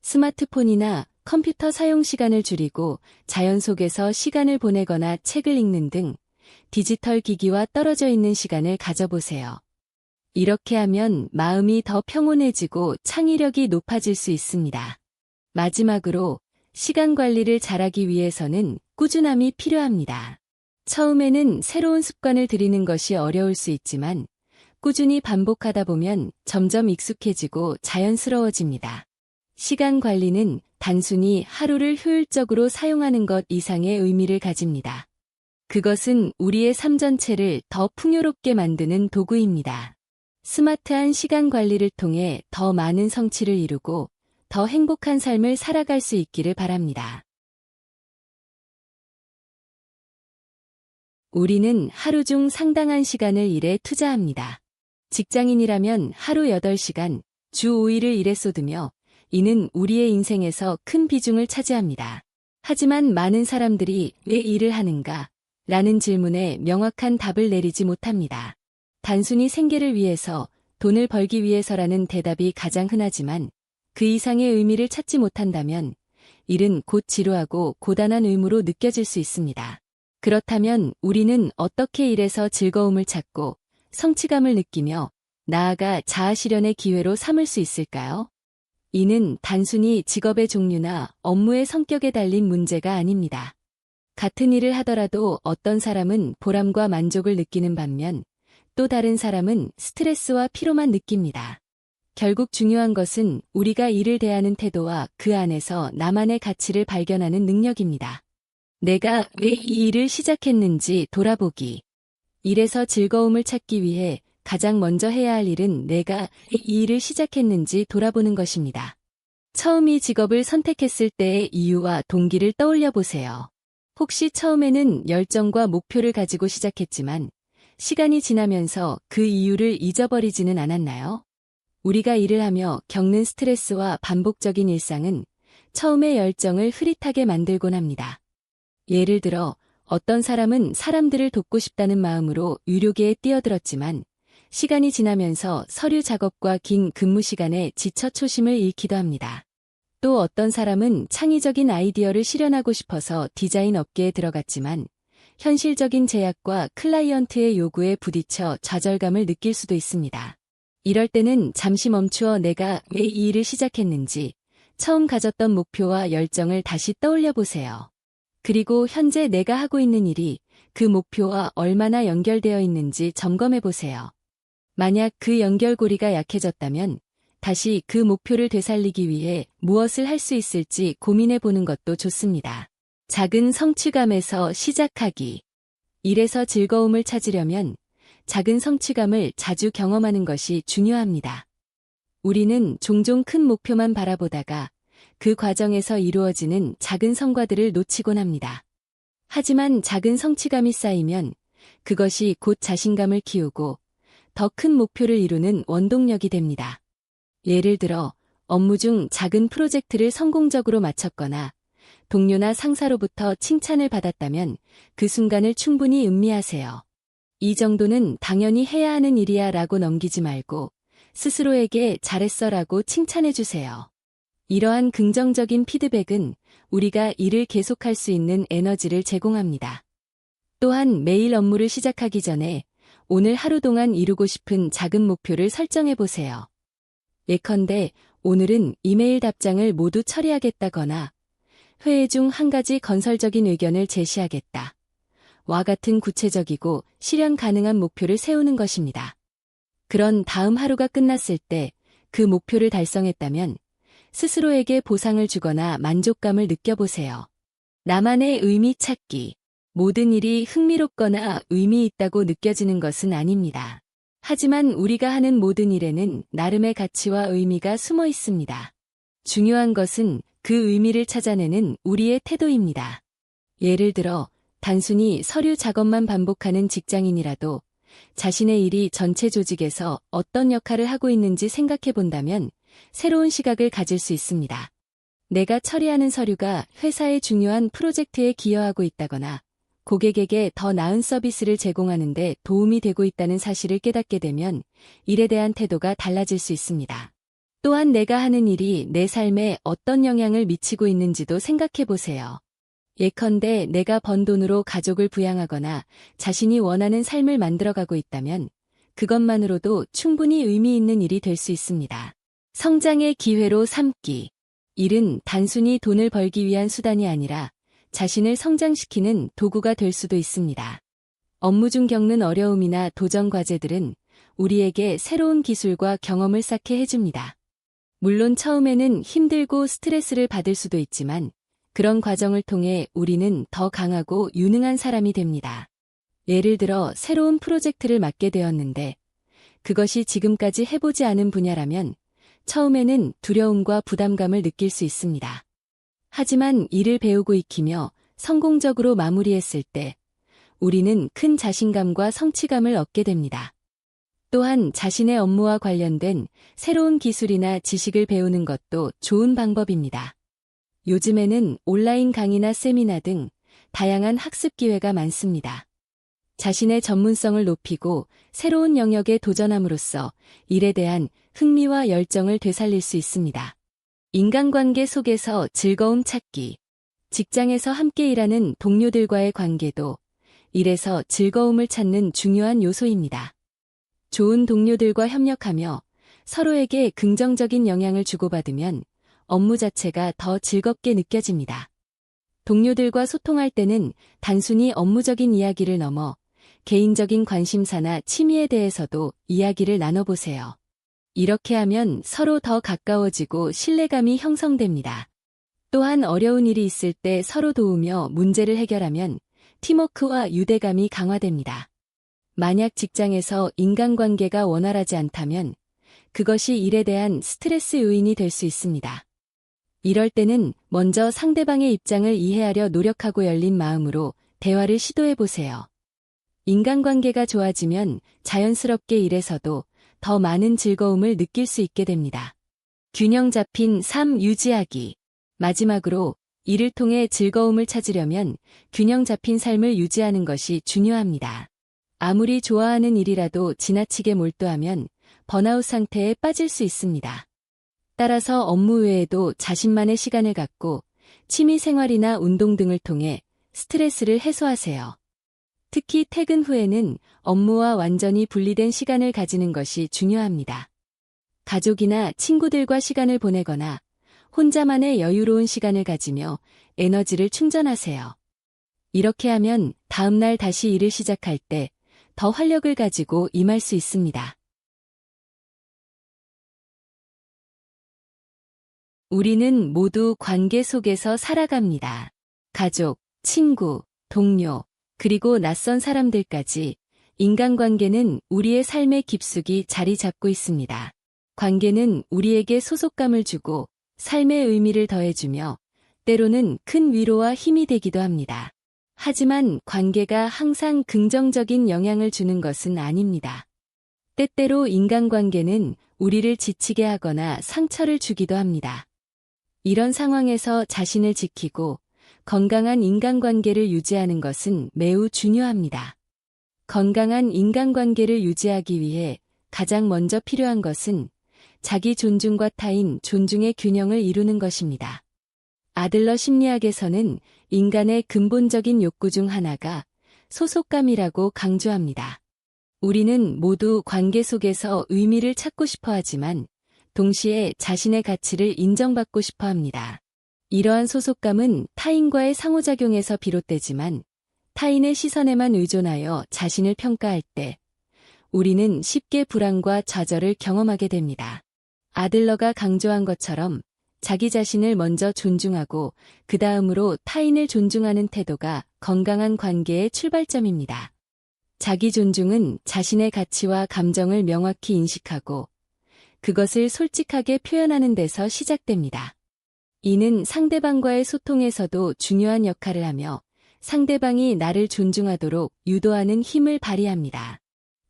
스마트폰이나 컴퓨터 사용 시간을 줄이고 자연 속에서 시간을 보내거나 책을 읽는 등 디지털 기기와 떨어져 있는 시간을 가져보세요. 이렇게 하면 마음이 더 평온해지고 창의력이 높아질 수 있습니다. 마지막으로 시간 관리를 잘하기 위해서는 꾸준함이 필요합니다. 처음에는 새로운 습관을 들이는 것이 어려울 수 있지만 꾸준히 반복하다 보면 점점 익숙해지고 자연스러워집니다. 시간 관리는 단순히 하루를 효율적으로 사용하는 것 이상의 의미를 가집니다. 그것은 우리의 삶 전체를 더 풍요롭게 만드는 도구입니다. 스마트한 시간 관리를 통해 더 많은 성취를 이루고 더 행복한 삶을 살아갈 수 있기를 바랍니다. 우리는 하루 중 상당한 시간을 일에 투자합니다. 직장인이라면 하루 8시간, 주 5일을 일에 쏟으며 이는 우리의 인생에서 큰 비중을 차지합니다. 하지만 많은 사람들이 왜 일을 하는가? 라는 질문에 명확한 답을 내리지 못합니다. 단순히 생계를 위해서, 돈을 벌기 위해서라는 대답이 가장 흔하지만 그 이상의 의미를 찾지 못한다면 일은 곧 지루하고 고단한 의무로 느껴질 수 있습니다. 그렇다면 우리는 어떻게 일에서 즐거움을 찾고 성취감을 느끼며 나아가 자아실현의 기회로 삼을 수 있을까요? 이는 단순히 직업의 종류나 업무의 성격에 달린 문제가 아닙니다. 같은 일을 하더라도 어떤 사람은 보람과 만족을 느끼는 반면 또 다른 사람은 스트레스와 피로만 느낍니다. 결국 중요한 것은 우리가 일을 대하는 태도와 그 안에서 나만의 가치를 발견하는 능력입니다. 내가 왜 이 일을 시작했는지 돌아보기. 일에서 즐거움을 찾기 위해 가장 먼저 해야 할 일은 내가 이 일을 시작했는지 돌아보는 것입니다. 처음 이 직업을 선택했을 때의 이유와 동기를 떠올려 보세요. 혹시 처음에는 열정과 목표를 가지고 시작했지만 시간이 지나면서 그 이유를 잊어버리지는 않았나요? 우리가 일을 하며 겪는 스트레스와 반복적인 일상은 처음의 열정을 흐릿하게 만들곤 합니다. 예를 들어 어떤 사람은 사람들을 돕고 싶다는 마음으로 유료계에 뛰어들었지만 시간이 지나면서 서류 작업과 긴 근무 시간에 지쳐 초심을 잃기도 합니다. 또 어떤 사람은 창의적인 아이디어를 실현하고 싶어서 디자인 업계에 들어갔지만 현실적인 제약과 클라이언트의 요구에 부딪혀 좌절감을 느낄 수도 있습니다. 이럴 때는 잠시 멈추어 내가 왜 이 일을 시작했는지, 처음 가졌던 목표와 열정을 다시 떠올려 보세요. 그리고 현재 내가 하고 있는 일이 그 목표와 얼마나 연결되어 있는지 점검해 보세요. 만약 그 연결고리가 약해졌다면 다시 그 목표를 되살리기 위해 무엇을 할 수 있을지 고민해 보는 것도 좋습니다. 작은 성취감에서 시작하기. 일에서 즐거움을 찾으려면 작은 성취감을 자주 경험하는 것이 중요합니다. 우리는 종종 큰 목표만 바라보다가 그 과정에서 이루어지는 작은 성과들을 놓치곤 합니다. 하지만 작은 성취감이 쌓이면 그것이 곧 자신감을 키우고 더 큰 목표를 이루는 원동력이 됩니다. 예를 들어 업무 중 작은 프로젝트를 성공적으로 마쳤거나 동료나 상사로부터 칭찬을 받았다면 그 순간을 충분히 음미하세요. 이 정도는 당연히 해야 하는 일이야 라고 넘기지 말고 스스로에게 잘했어 라고 칭찬해 주세요. 이러한 긍정적인 피드백은 우리가 일을 계속할 수 있는 에너지를 제공합니다. 또한 매일 업무를 시작하기 전에 오늘 하루 동안 이루고 싶은 작은 목표를 설정해 보세요. 예컨대 오늘은 이메일 답장을 모두 처리하겠다거나 회의 중 한 가지 건설적인 의견을 제시하겠다. 와 같은 구체적이고 실현 가능한 목표를 세우는 것입니다. 그런 다음 하루가 끝났을 때 그 목표를 달성했다면 스스로에게 보상을 주거나 만족감을 느껴보세요. 나만의 의미 찾기. 모든 일이 흥미롭거나 의미 있다고 느껴지는 것은 아닙니다. 하지만 우리가 하는 모든 일에는 나름의 가치와 의미가 숨어 있습니다. 중요한 것은 그 의미를 찾아내는 우리의 태도입니다. 예를 들어 단순히 서류 작업만 반복하는 직장인이라도 자신의 일이 전체 조직에서 어떤 역할을 하고 있는지 생각해 본다면 새로운 시각을 가질 수 있습니다. 내가 처리하는 서류가 회사의 중요한 프로젝트에 기여하고 있다거나 고객에게 더 나은 서비스를 제공하는 데 도움이 되고 있다는 사실을 깨닫게 되면 일에 대한 태도가 달라질 수 있습니다. 또한 내가 하는 일이 내 삶에 어떤 영향을 미치고 있는지도 생각해 보세요. 예컨대 내가 번 돈으로 가족을 부양하거나 자신이 원하는 삶을 만들어가고 있다면 그것만으로도 충분히 의미 있는 일이 될 수 있습니다. 성장의 기회로 삼기. 일은 단순히 돈을 벌기 위한 수단이 아니라 자신을 성장시키는 도구가 될 수도 있습니다. 업무 중 겪는 어려움이나 도전 과제들은 우리에게 새로운 기술과 경험을 쌓게 해줍니다. 물론 처음에는 힘들고 스트레스를 받을 수도 있지만 그런 과정을 통해 우리는 더 강하고 유능한 사람이 됩니다. 예를 들어 새로운 프로젝트를 맡게 되었는데 그것이 지금까지 해보지 않은 분야라면 처음에는 두려움과 부담감을 느낄 수 있습니다. 하지만 일을 배우고 익히며 성공적으로 마무리했을 때 우리는 큰 자신감과 성취감을 얻게 됩니다. 또한 자신의 업무와 관련된 새로운 기술이나 지식을 배우는 것도 좋은 방법입니다. 요즘에는 온라인 강의나 세미나 등 다양한 학습 기회가 많습니다. 자신의 전문성을 높이고 새로운 영역에 도전함으로써 일에 대한 흥미와 열정을 되살릴 수 있습니다. 인간관계 속에서 즐거움 찾기. 직장에서 함께 일하는 동료들과의 관계도 일에서 즐거움을 찾는 중요한 요소입니다. 좋은 동료들과 협력하며 서로에게 긍정적인 영향을 주고받으면 업무 자체가 더 즐겁게 느껴집니다. 동료들과 소통할 때는 단순히 업무적인 이야기를 넘어 개인적인 관심사나 취미에 대해서도 이야기를 나눠보세요. 이렇게 하면 서로 더 가까워지고 신뢰감이 형성됩니다. 또한 어려운 일이 있을 때 서로 도우며 문제를 해결하면 팀워크와 유대감이 강화됩니다. 만약 직장에서 인간관계가 원활하지 않다면 그것이 일에 대한 스트레스 요인이 될 수 있습니다. 이럴 때는 먼저 상대방의 입장을 이해하려 노력하고 열린 마음으로 대화를 시도해 보세요. 인간관계가 좋아지면 자연스럽게 일에서도 더 많은 즐거움을 느낄 수 있게 됩니다. 균형 잡힌 삶 유지하기. 마지막으로 일을 통해 즐거움을 찾으려면 균형 잡힌 삶을 유지하는 것이 중요합니다. 아무리 좋아하는 일이라도 지나치게 몰두하면 번아웃 상태에 빠질 수 있습니다. 따라서 업무 외에도 자신만의 시간을 갖고 취미 생활이나 운동 등을 통해 스트레스를 해소하세요. 특히 퇴근 후에는 업무와 완전히 분리된 시간을 가지는 것이 중요합니다. 가족이나 친구들과 시간을 보내거나 혼자만의 여유로운 시간을 가지며 에너지를 충전하세요. 이렇게 하면 다음날 다시 일을 시작할 때 더 활력을 가지고 임할 수 있습니다. 우리는 모두 관계 속에서 살아갑니다. 가족, 친구, 동료, 그리고 낯선 사람들까지 인간관계는 우리의 삶의 깊숙이 자리 잡고 있습니다. 관계는 우리에게 소속감을 주고 삶의 의미를 더해주며 때로는 큰 위로와 힘이 되기도 합니다. 하지만 관계가 항상 긍정적인 영향을 주는 것은 아닙니다. 때때로 인간관계는 우리를 지치게 하거나 상처를 주기도 합니다. 이런 상황에서 자신을 지키고 건강한 인간관계를 유지하는 것은 매우 중요합니다. 건강한 인간관계를 유지하기 위해 가장 먼저 필요한 것은 자기 존중과 타인 존중의 균형을 이루는 것입니다. 아들러 심리학에서는 인간의 근본적인 욕구 중 하나가 소속감이라고 강조합니다. 우리는 모두 관계 속에서 의미를 찾고 싶어 하지만 동시에 자신의 가치를 인정받고 싶어 합니다. 이러한 소속감은 타인과의 상호작용에서 비롯되지만 타인의 시선에만 의존하여 자신을 평가할 때 우리는 쉽게 불안과 좌절을 경험하게 됩니다. 아들러가 강조한 것처럼 자기 자신을 먼저 존중하고 그 다음으로 타인을 존중하는 태도가 건강한 관계의 출발점입니다. 자기 존중은 자신의 가치와 감정을 명확히 인식하고 그것을 솔직하게 표현하는 데서 시작됩니다. 이는 상대방과의 소통에서도 중요한 역할을 하며 상대방이 나를 존중하도록 유도하는 힘을 발휘합니다.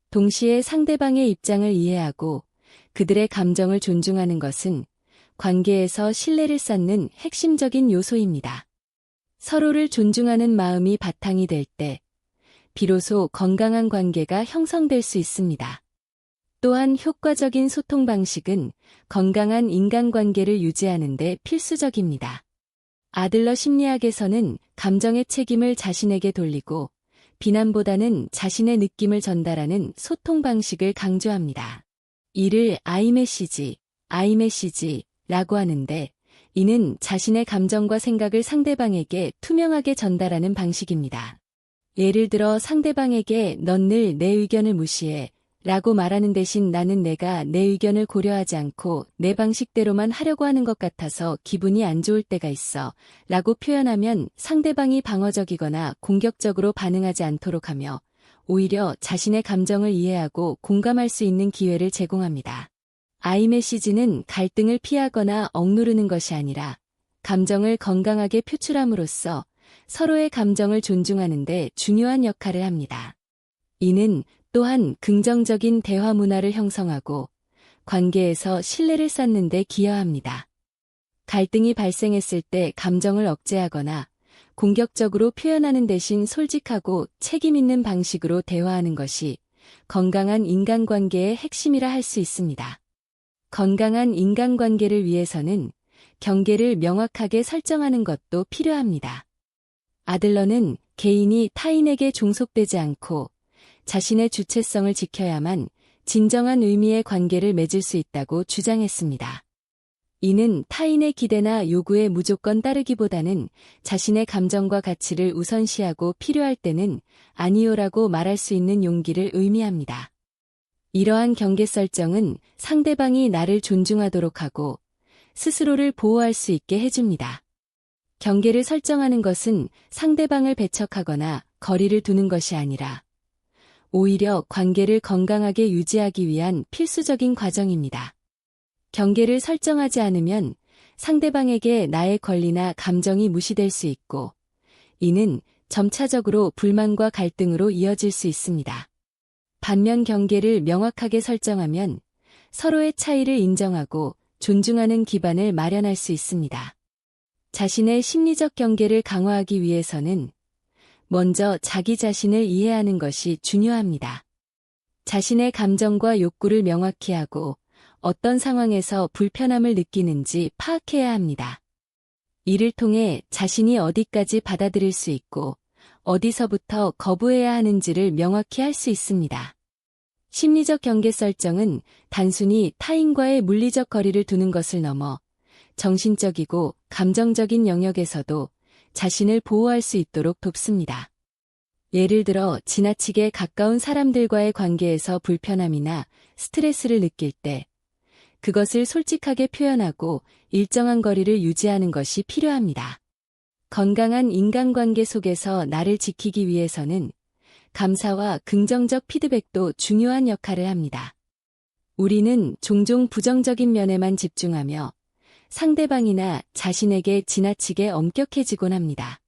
동시에 상대방의 입장을 이해하고 그들의 감정을 존중하는 것은 관계에서 신뢰를 쌓는 핵심적인 요소입니다. 서로를 존중하는 마음이 바탕이 될 때 비로소 건강한 관계가 형성될 수 있습니다. 또한 효과적인 소통 방식은 건강한 인간관계를 유지하는 데 필수적입니다. 아들러 심리학에서는 감정의 책임을 자신에게 돌리고 비난보다는 자신의 느낌을 전달하는 소통 방식을 강조합니다. 이를 아이메시지라고 하는데 이는 자신의 감정과 생각을 상대방에게 투명하게 전달하는 방식입니다. 예를 들어 상대방에게 넌 늘 내 의견을 무시해 라고 말하는 대신 나는 내가 내 의견을 고려하지 않고 내 방식대로만 하려고 하는 것 같아서 기분이 안 좋을 때가 있어 라고 표현하면 상대방이 방어적이거나 공격적으로 반응하지 않도록 하며 오히려 자신의 감정을 이해하고 공감할 수 있는 기회를 제공합니다. 아이메시지는 갈등을 피하거나 억누르는 것이 아니라 감정을 건강하게 표출함으로써 서로의 감정을 존중하는 데 중요한 역할을 합니다. 이는 또한 긍정적인 대화 문화를 형성하고 관계에서 신뢰를 쌓는 데 기여합니다. 갈등이 발생했을 때 감정을 억제하거나 공격적으로 표현하는 대신 솔직하고 책임 있는 방식으로 대화하는 것이 건강한 인간관계의 핵심이라 할 수 있습니다. 건강한 인간관계를 위해서는 경계를 명확하게 설정하는 것도 필요합니다. 아들러는 개인이 타인에게 종속되지 않고 자신의 주체성을 지켜야만 진정한 의미의 관계를 맺을 수 있다고 주장했습니다. 이는 타인의 기대나 요구에 무조건 따르기보다는 자신의 감정과 가치를 우선시하고 필요할 때는 아니요라고 말할 수 있는 용기를 의미합니다. 이러한 경계 설정은 상대방이 나를 존중하도록 하고 스스로를 보호할 수 있게 해줍니다. 경계를 설정하는 것은 상대방을 배척하거나 거리를 두는 것이 아니라 오히려 관계를 건강하게 유지하기 위한 필수적인 과정입니다. 경계를 설정하지 않으면 상대방에게 나의 권리나 감정이 무시될 수 있고 이는 점차적으로 불만과 갈등으로 이어질 수 있습니다. 반면 경계를 명확하게 설정하면 서로의 차이를 인정하고 존중하는 기반을 마련할 수 있습니다. 자신의 심리적 경계를 강화하기 위해서는 먼저 자기 자신을 이해하는 것이 중요합니다. 자신의 감정과 욕구를 명확히 하고 어떤 상황에서 불편함을 느끼는지 파악해야 합니다. 이를 통해 자신이 어디까지 받아들일 수 있고 어디서부터 거부해야 하는지를 명확히 할 수 있습니다. 심리적 경계 설정은 단순히 타인과의 물리적 거리를 두는 것을 넘어 정신적이고 감정적인 영역에서도 자신을 보호할 수 있도록 돕습니다. 예를 들어 지나치게 가까운 사람들과의 관계에서 불편함이나 스트레스를 느낄 때 그것을 솔직하게 표현하고 일정한 거리를 유지하는 것이 필요합니다. 건강한 인간관계 속에서 나를 지키기 위해서는 감사와 긍정적 피드백도 중요한 역할을 합니다. 우리는 종종 부정적인 면에만 집중하며 상대방이나 자신에게 지나치게 엄격해지곤 합니다.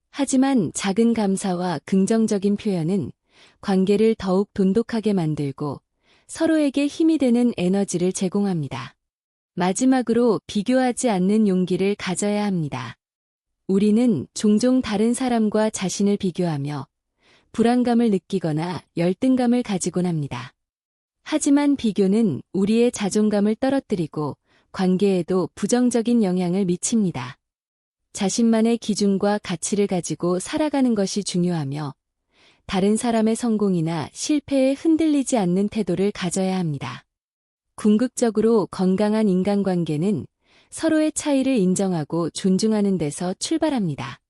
하지만 작은 감사와 긍정적인 표현은 관계를 더욱 돈독하게 만들고 서로에게 힘이 되는 에너지를 제공합니다. 마지막으로 비교하지 않는 용기를 가져야 합니다. 우리는 종종 다른 사람과 자신을 비교하며 불안감을 느끼거나 열등감을 가지곤 합니다. 하지만 비교는 우리의 자존감을 떨어뜨리고 관계에도 부정적인 영향을 미칩니다. 자신만의 기준과 가치를 가지고 살아가는 것이 중요하며 다른 사람의 성공이나 실패에 흔들리지 않는 태도를 가져야 합니다. 궁극적으로 건강한 인간관계는 서로의 차이를 인정하고 존중하는 데서 출발합니다.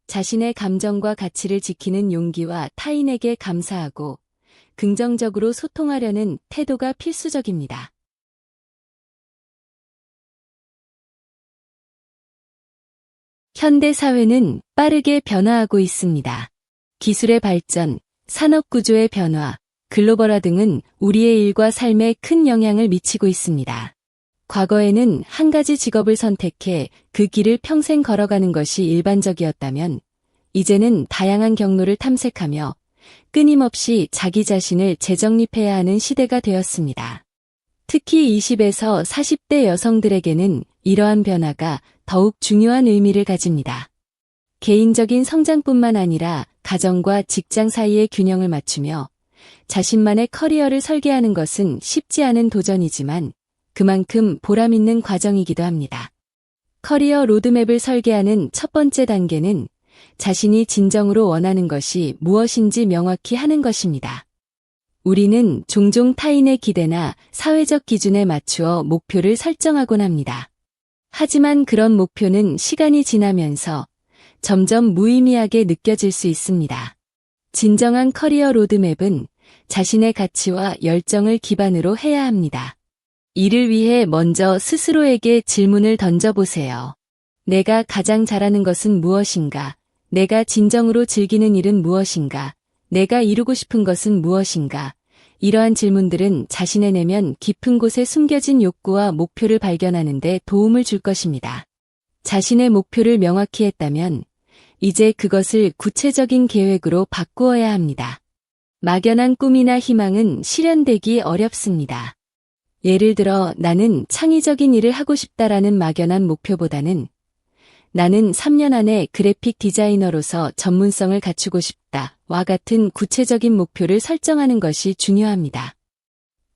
자신의 감정과 가치를 지키는 용기와 타인에게 감사하고 긍정적으로 소통하려는 태도가 필수적입니다. 현대 사회는 빠르게 변화하고 있습니다. 기술의 발전, 산업 구조의 변화, 글로벌화 등은 우리의 일과 삶에 큰 영향을 미치고 있습니다. 과거에는 한 가지 직업을 선택해 그 길을 평생 걸어가는 것이 일반적이었다면, 이제는 다양한 경로를 탐색하며 끊임없이 자기 자신을 재정립해야 하는 시대가 되었습니다. 특히 20에서 40대 여성들에게는 이러한 변화가 더욱 중요한 의미를 가집니다. 개인적인 성장뿐만 아니라 가정과 직장 사이의 균형을 맞추며 자신만의 커리어를 설계하는 것은 쉽지 않은 도전이지만 그만큼 보람 있는 과정이기도 합니다. 커리어 로드맵을 설계하는 첫 번째 단계는 자신이 진정으로 원하는 것이 무엇인지 명확히 하는 것입니다. 우리는 종종 타인의 기대나 사회적 기준에 맞추어 목표를 설정하곤 합니다. 하지만 그런 목표는 시간이 지나면서 점점 무의미하게 느껴질 수 있습니다. 진정한 커리어 로드맵은 자신의 가치와 열정을 기반으로 해야 합니다. 이를 위해 먼저 스스로에게 질문을 던져보세요. 내가 가장 잘하는 것은 무엇인가? 내가 진정으로 즐기는 일은 무엇인가? 내가 이루고 싶은 것은 무엇인가? 이러한 질문들은 자신의 내면 깊은 곳에 숨겨진 욕구와 목표를 발견하는 데 도움을 줄 것입니다. 자신의 목표를 명확히 했다면 이제 그것을 구체적인 계획으로 바꾸어야 합니다. 막연한 꿈이나 희망은 실현되기 어렵습니다. 예를 들어 나는 창의적인 일을 하고 싶다라는 막연한 목표보다는 나는 3년 안에 그래픽 디자이너로서 전문성을 갖추고 싶다와 같은 구체적인 목표를 설정하는 것이 중요합니다.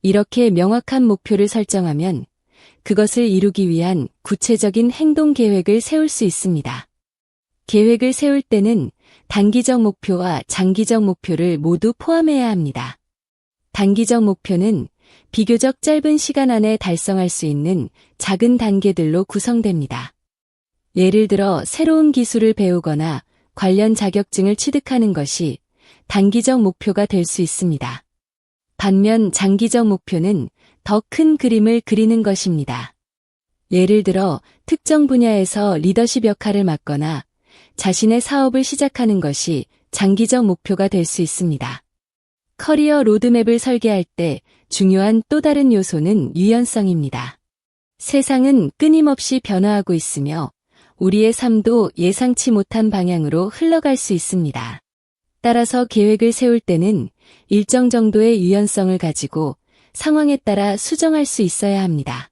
이렇게 명확한 목표를 설정하면 그것을 이루기 위한 구체적인 행동 계획을 세울 수 있습니다. 계획을 세울 때는 단기적 목표와 장기적 목표를 모두 포함해야 합니다. 단기적 목표는 비교적 짧은 시간 안에 달성할 수 있는 작은 단계들로 구성됩니다. 예를 들어 새로운 기술을 배우거나 관련 자격증을 취득하는 것이 단기적 목표가 될 수 있습니다. 반면 장기적 목표는 더 큰 그림을 그리는 것입니다. 예를 들어 특정 분야에서 리더십 역할을 맡거나 자신의 사업을 시작하는 것이 장기적 목표가 될 수 있습니다. 커리어 로드맵을 설계할 때 중요한 또 다른 요소는 유연성입니다. 세상은 끊임없이 변화하고 있으며 우리의 삶도 예상치 못한 방향으로 흘러갈 수 있습니다. 따라서 계획을 세울 때는 일정 정도의 유연성을 가지고 상황에 따라 수정할 수 있어야 합니다.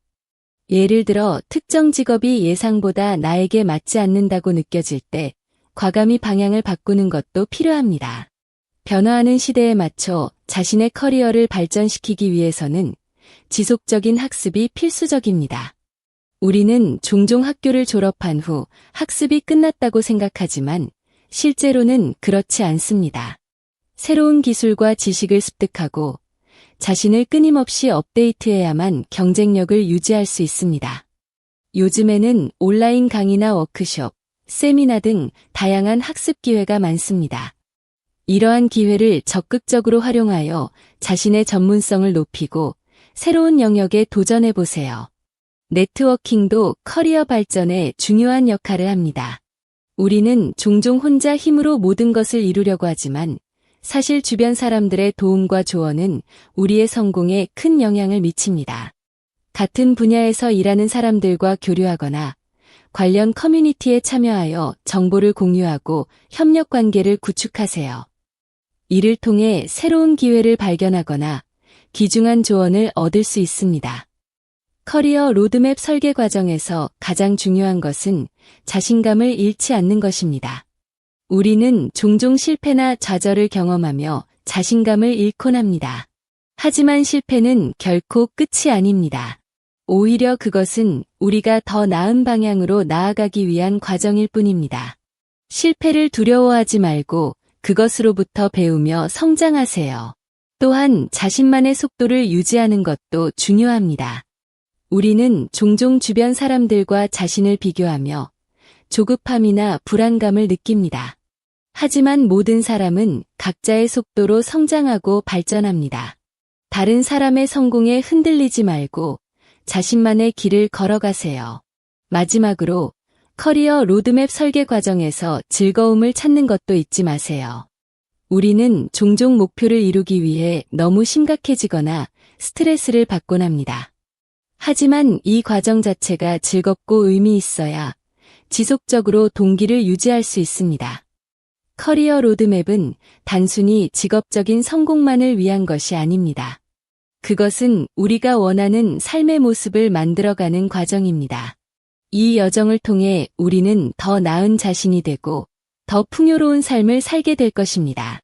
예를 들어 특정 직업이 예상보다 나에게 맞지 않는다고 느껴질 때 과감히 방향을 바꾸는 것도 필요합니다. 변화하는 시대에 맞춰 자신의 커리어를 발전시키기 위해서는 지속적인 학습이 필수적입니다. 우리는 종종 학교를 졸업한 후 학습이 끝났다고 생각하지만 실제로는 그렇지 않습니다. 새로운 기술과 지식을 습득하고 자신을 끊임없이 업데이트해야만 경쟁력을 유지할 수 있습니다. 요즘에는 온라인 강의나 워크숍, 세미나 등 다양한 학습 기회가 많습니다. 이러한 기회를 적극적으로 활용하여 자신의 전문성을 높이고 새로운 영역에 도전해보세요. 네트워킹도 커리어 발전에 중요한 역할을 합니다. 우리는 종종 혼자 힘으로 모든 것을 이루려고 하지만 사실 주변 사람들의 도움과 조언은 우리의 성공에 큰 영향을 미칩니다. 같은 분야에서 일하는 사람들과 교류하거나 관련 커뮤니티에 참여하여 정보를 공유하고 협력 관계를 구축하세요. 이를 통해 새로운 기회를 발견하거나 귀중한 조언을 얻을 수 있습니다. 커리어 로드맵 설계 과정에서 가장 중요한 것은 자신감을 잃지 않는 것입니다. 우리는 종종 실패나 좌절을 경험하며 자신감을 잃곤 합니다. 하지만 실패는 결코 끝이 아닙니다. 오히려 그것은 우리가 더 나은 방향으로 나아가기 위한 과정일 뿐입니다. 실패를 두려워하지 말고 그것으로부터 배우며 성장하세요. 또한 자신만의 속도를 유지하는 것도 중요합니다. 우리는 종종 주변 사람들과 자신을 비교하며 조급함이나 불안감을 느낍니다. 하지만 모든 사람은 각자의 속도로 성장하고 발전합니다. 다른 사람의 성공에 흔들리지 말고 자신만의 길을 걸어가세요. 마지막으로 커리어 로드맵 설계 과정에서 즐거움을 찾는 것도 잊지 마세요. 우리는 종종 목표를 이루기 위해 너무 심각해지거나 스트레스를 받곤 합니다. 하지만 이 과정 자체가 즐겁고 의미 있어야 지속적으로 동기를 유지할 수 있습니다. 커리어 로드맵은 단순히 직업적인 성공만을 위한 것이 아닙니다. 그것은 우리가 원하는 삶의 모습을 만들어가는 과정입니다. 이 여정을 통해 우리는 더 나은 자신이 되고 더 풍요로운 삶을 살게 될 것입니다.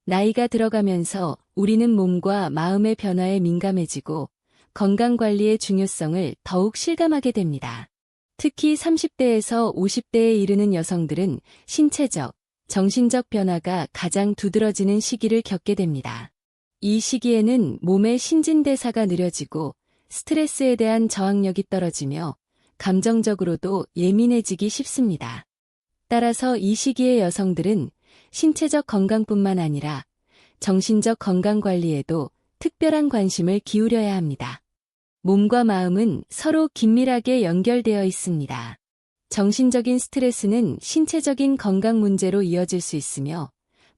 나이가 들어가면서 우리는 몸과 마음의 변화에 민감해지고 건강관리의 중요성을 더욱 실감하게 됩니다. 특히 30대에서 50대에 이르는 여성들은 신체적, 정신적 변화가 가장 두드러지는 시기를 겪게 됩니다. 이 시기에는 몸의 신진대사가 느려지고 스트레스에 대한 저항력이 떨어지며 감정적으로도 예민해지기 쉽습니다. 따라서 이 시기의 여성들은 신체적 건강뿐만 아니라 정신적 건강 관리에도 특별한 관심을 기울여야 합니다. 몸과 마음은 서로 긴밀하게 연결되어 있습니다. 정신적인 스트레스는 신체적인 건강 문제로 이어질 수 있으며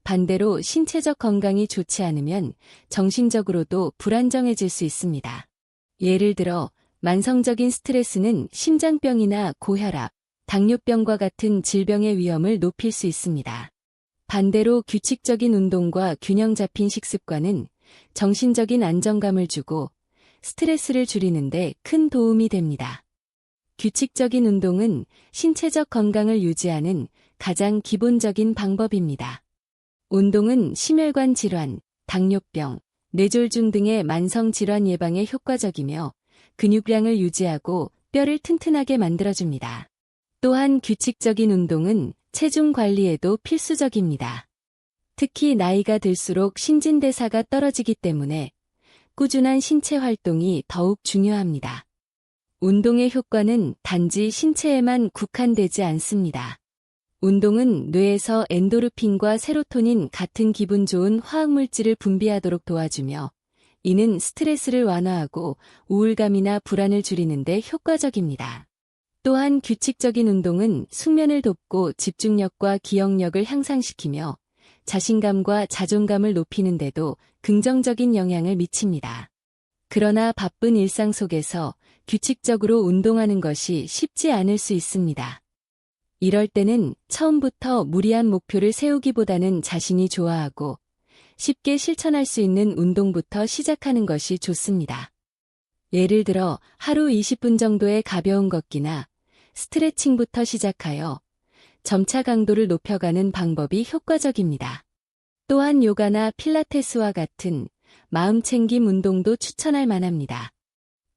반대로 신체적 건강이 좋지 않으면 정신적으로도 불안정해질 수 있습니다. 예를 들어 만성적인 스트레스는 심장병이나 고혈압, 당뇨병과 같은 질병의 위험을 높일 수 있습니다. 반대로 규칙적인 운동과 균형 잡힌 식습관은 정신적인 안정감을 주고 스트레스를 줄이는 데 큰 도움이 됩니다. 규칙적인 운동은 신체적 건강을 유지하는 가장 기본적인 방법입니다. 운동은 심혈관 질환, 당뇨병, 뇌졸중 등의 만성 질환 예방에 효과적이며 근육량을 유지하고 뼈를 튼튼하게 만들어줍니다. 또한 규칙적인 운동은 체중 관리에도 필수적입니다. 특히 나이가 들수록 신진대사가 떨어지기 때문에 꾸준한 신체 활동이 더욱 중요합니다. 운동의 효과는 단지 신체에만 국한되지 않습니다. 운동은 뇌에서 엔도르핀과 세로토닌 같은 기분 좋은 화학물질을 분비하도록 도와주며 이는 스트레스를 완화하고 우울감이나 불안을 줄이는 데 효과적입니다. 또한 규칙적인 운동은 숙면을 돕고 집중력과 기억력을 향상시키며 자신감과 자존감을 높이는 데도 긍정적인 영향을 미칩니다. 그러나 바쁜 일상 속에서 규칙적으로 운동하는 것이 쉽지 않을 수 있습니다. 이럴 때는 처음부터 무리한 목표를 세우기보다는 자신이 좋아하고 쉽게 실천할 수 있는 운동부터 시작하는 것이 좋습니다. 예를 들어 하루 20분 정도의 가벼운 걷기나 스트레칭부터 시작하여 점차 강도를 높여가는 방법이 효과적입니다. 또한 요가나 필라테스와 같은 마음챙김 운동도 추천할 만합니다.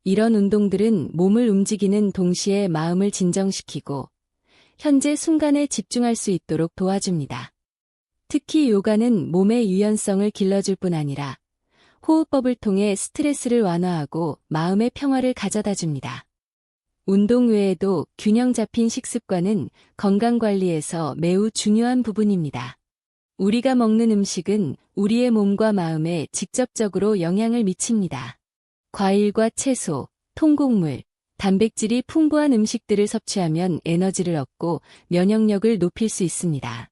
이런 운동들은 몸을 움직이는 동시에 마음을 진정시키고 현재 순간에 집중할 수 있도록 도와줍니다. 특히 요가는 몸의 유연성을 길러줄 뿐 아니라 호흡법을 통해 스트레스를 완화하고 마음의 평화를 가져다 줍니다. 운동 외에도 균형 잡힌 식습관은 건강관리에서 매우 중요한 부분입니다. 우리가 먹는 음식은 우리의 몸과 마음에 직접적으로 영향을 미칩니다. 과일과 채소, 통곡물, 단백질이 풍부한 음식들을 섭취하면 에너지를 얻고 면역력을 높일 수 있습니다.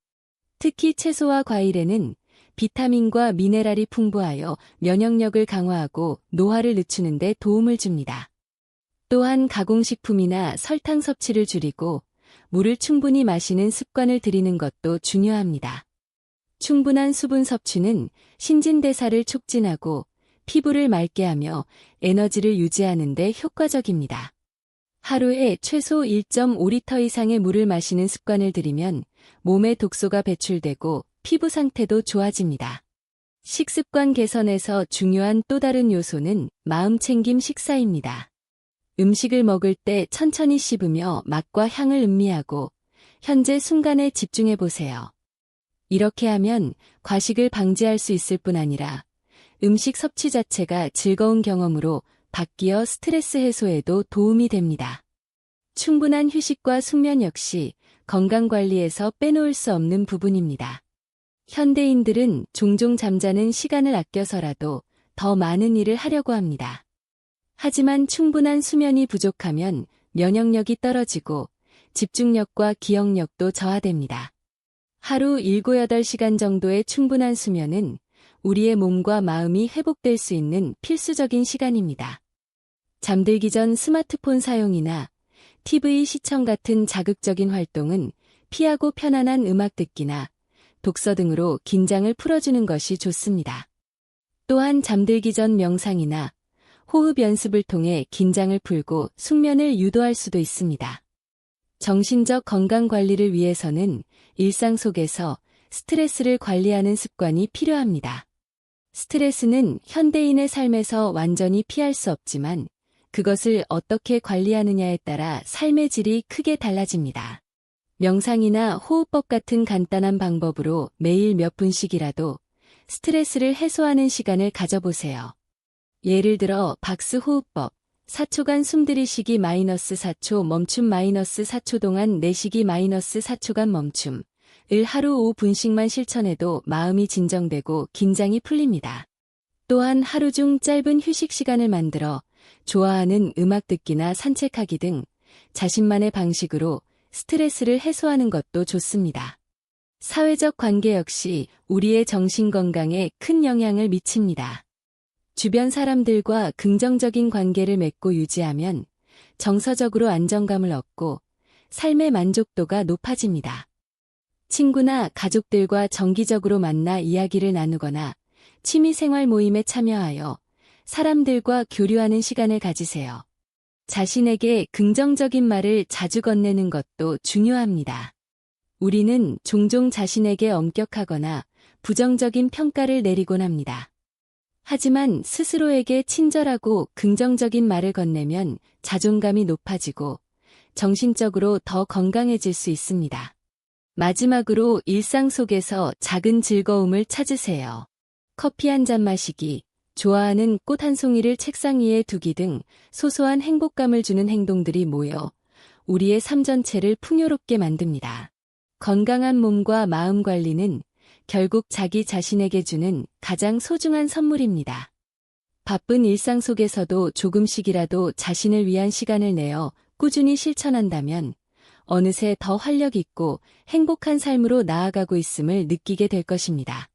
특히 채소와 과일에는 비타민과 미네랄이 풍부하여 면역력을 강화하고 노화를 늦추는 데 도움을 줍니다. 또한 가공식품이나 설탕 섭취를 줄이고 물을 충분히 마시는 습관을 들이는 것도 중요합니다. 충분한 수분 섭취는 신진대사를 촉진하고 피부를 맑게 하며 에너지를 유지하는 데 효과적입니다. 하루에 최소 1.5리터 이상의 물을 마시는 습관을 들이면 몸에 독소가 배출되고 피부 상태도 좋아집니다. 식습관 개선에서 중요한 또 다른 요소는 마음챙김 식사입니다. 음식을 먹을 때 천천히 씹으며 맛과 향을 음미하고 현재 순간에 집중해 보세요. 이렇게 하면 과식을 방지할 수 있을 뿐 아니라 음식 섭취 자체가 즐거운 경험으로 바뀌어 스트레스 해소에도 도움이 됩니다. 충분한 휴식과 숙면 역시 건강관리에서 빼놓을 수 없는 부분입니다. 현대인들은 종종 잠자는 시간을 아껴서라도 더 많은 일을 하려고 합니다. 하지만 충분한 수면이 부족하면 면역력이 떨어지고 집중력과 기억력도 저하됩니다. 하루 7-8시간 정도의 충분한 수면은 우리의 몸과 마음이 회복될 수 있는 필수적인 시간입니다. 잠들기 전 스마트폰 사용이나 TV 시청 같은 자극적인 활동은 피하고 편안한 음악 듣기나 독서 등으로 긴장을 풀어주는 것이 좋습니다. 또한 잠들기 전 명상이나 호흡 연습을 통해 긴장을 풀고 숙면을 유도할 수도 있습니다. 정신적 건강 관리를 위해서는 일상 속에서 스트레스를 관리하는 습관이 필요합니다. 스트레스는 현대인의 삶에서 완전히 피할 수 없지만 그것을 어떻게 관리하느냐에 따라 삶의 질이 크게 달라집니다. 명상이나 호흡법 같은 간단한 방법으로 매일 몇 분씩이라도 스트레스를 해소하는 시간을 가져보세요. 예를 들어 박스 호흡법, 4초간 숨들이쉬기 -4초 멈춤 -4초 동안 내쉬기 -4초간 멈춤 을 하루 5분씩만 실천해도 마음이 진정되고 긴장이 풀립니다. 또한 하루 중 짧은 휴식 시간을 만들어 좋아하는 음악 듣기나 산책하기 등 자신만의 방식으로 스트레스를 해소하는 것도 좋습니다. 사회적 관계 역시 우리의 정신 건강에 큰 영향을 미칩니다. 주변 사람들과 긍정적인 관계를 맺고 유지하면 정서적으로 안정감을 얻고 삶의 만족도가 높아집니다. 친구나 가족들과 정기적으로 만나 이야기를 나누거나 취미생활 모임에 참여하여 사람들과 교류하는 시간을 가지세요. 자신에게 긍정적인 말을 자주 건네는 것도 중요합니다. 우리는 종종 자신에게 엄격하거나 부정적인 평가를 내리곤 합니다. 하지만 스스로에게 친절하고 긍정적인 말을 건네면 자존감이 높아지고 정신적으로 더 건강해질 수 있습니다. 마지막으로 일상 속에서 작은 즐거움을 찾으세요. 커피 한 잔 마시기, 좋아하는 꽃 한 송이를 책상 위에 두기 등 소소한 행복감을 주는 행동들이 모여 우리의 삶 전체를 풍요롭게 만듭니다. 건강한 몸과 마음 관리는 결국 자기 자신에게 주는 가장 소중한 선물입니다. 바쁜 일상 속에서도 조금씩이라도 자신을 위한 시간을 내어 꾸준히 실천한다면 어느새 더 활력 있고 행복한 삶으로 나아가고 있음을 느끼게 될 것입니다.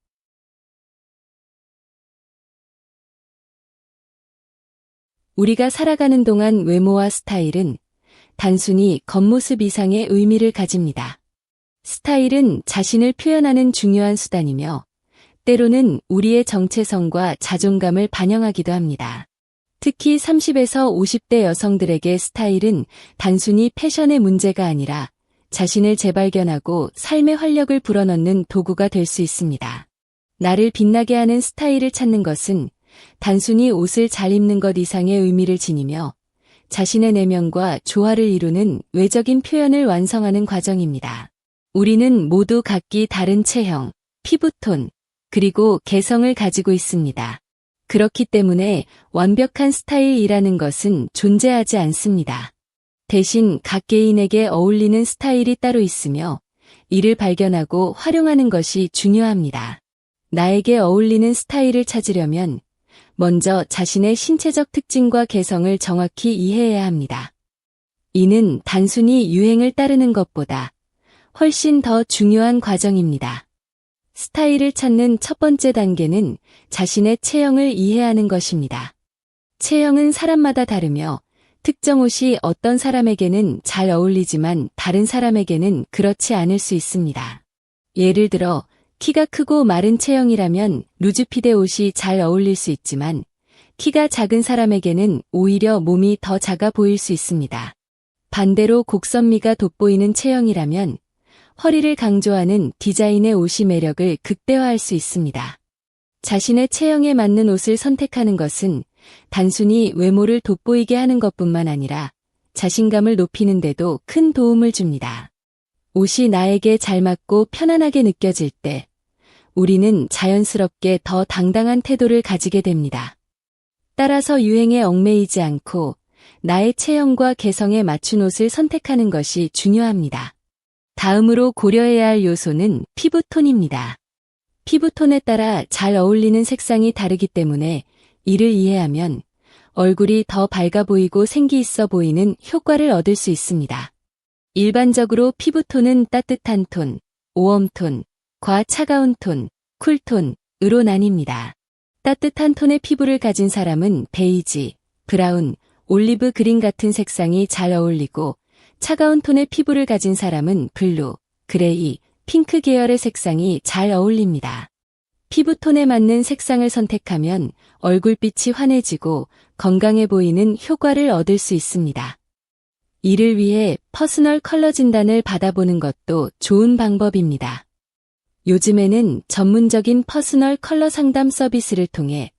우리가 살아가는 동안 외모와 스타일은 단순히 겉모습 이상의 의미를 가집니다. 스타일은 자신을 표현하는 중요한 수단이며 때로는 우리의 정체성과 자존감을 반영하기도 합니다. 특히 30에서 50대 여성들에게 스타일은 단순히 패션의 문제가 아니라 자신을 재발견하고 삶의 활력을 불어넣는 도구가 될 수 있습니다. 나를 빛나게 하는 스타일을 찾는 것은 단순히 옷을 잘 입는 것 이상의 의미를 지니며 자신의 내면과 조화를 이루는 외적인 표현을 완성하는 과정입니다. 우리는 모두 각기 다른 체형, 피부톤, 그리고 개성을 가지고 있습니다. 그렇기 때문에 완벽한 스타일이라는 것은 존재하지 않습니다. 대신 각 개인에게 어울리는 스타일이 따로 있으며 이를 발견하고 활용하는 것이 중요합니다. 나에게 어울리는 스타일을 찾으려면 먼저 자신의 신체적 특징과 개성을 정확히 이해해야 합니다. 이는 단순히 유행을 따르는 것보다 훨씬 더 중요한 과정입니다. 스타일을 찾는 첫 번째 단계는 자신의 체형을 이해하는 것입니다. 체형은 사람마다 다르며 특정 옷이 어떤 사람에게는 잘 어울리지만 다른 사람에게는 그렇지 않을 수 있습니다. 예를 들어 키가 크고 마른 체형이라면 루즈핏의 옷이 잘 어울릴 수 있지만 키가 작은 사람에게는 오히려 몸이 더 작아 보일 수 있습니다. 반대로 곡선미가 돋보이는 체형이라면 허리를 강조하는 디자인의 옷이 매력을 극대화할 수 있습니다. 자신의 체형에 맞는 옷을 선택하는 것은 단순히 외모를 돋보이게 하는 것뿐만 아니라 자신감을 높이는 데도 큰 도움을 줍니다. 옷이 나에게 잘 맞고 편안하게 느껴질 때 우리는 자연스럽게 더 당당한 태도를 가지게 됩니다. 따라서 유행에 얽매이지 않고 나의 체형과 개성에 맞춘 옷을 선택하는 것이 중요합니다. 다음으로 고려해야 할 요소는 피부톤입니다. 피부톤에 따라 잘 어울리는 색상이 다르기 때문에 이를 이해하면 얼굴이 더 밝아 보이고 생기 있어 보이는 효과를 얻을 수 있습니다. 일반적으로 피부톤은 따뜻한 톤, 웜톤과 차가운 톤, 쿨톤으로 나뉩니다. 따뜻한 톤의 피부를 가진 사람은 베이지, 브라운, 올리브 그린 같은 색상이 잘 어울리고 차가운 톤의 피부를 가진 사람은 블루, 그레이, 핑크 계열의 색상이 잘 어울립니다. 피부톤에 맞는 색상을 선택하면 얼굴빛이 환해지고 건강해 보이는 효과를 얻을 수 있습니다. 이를 위해 퍼스널 컬러 진단을 받아보는 것도 좋은 방법입니다. 요즘에는 전문적인 퍼스널 컬러 상담 서비스를 통해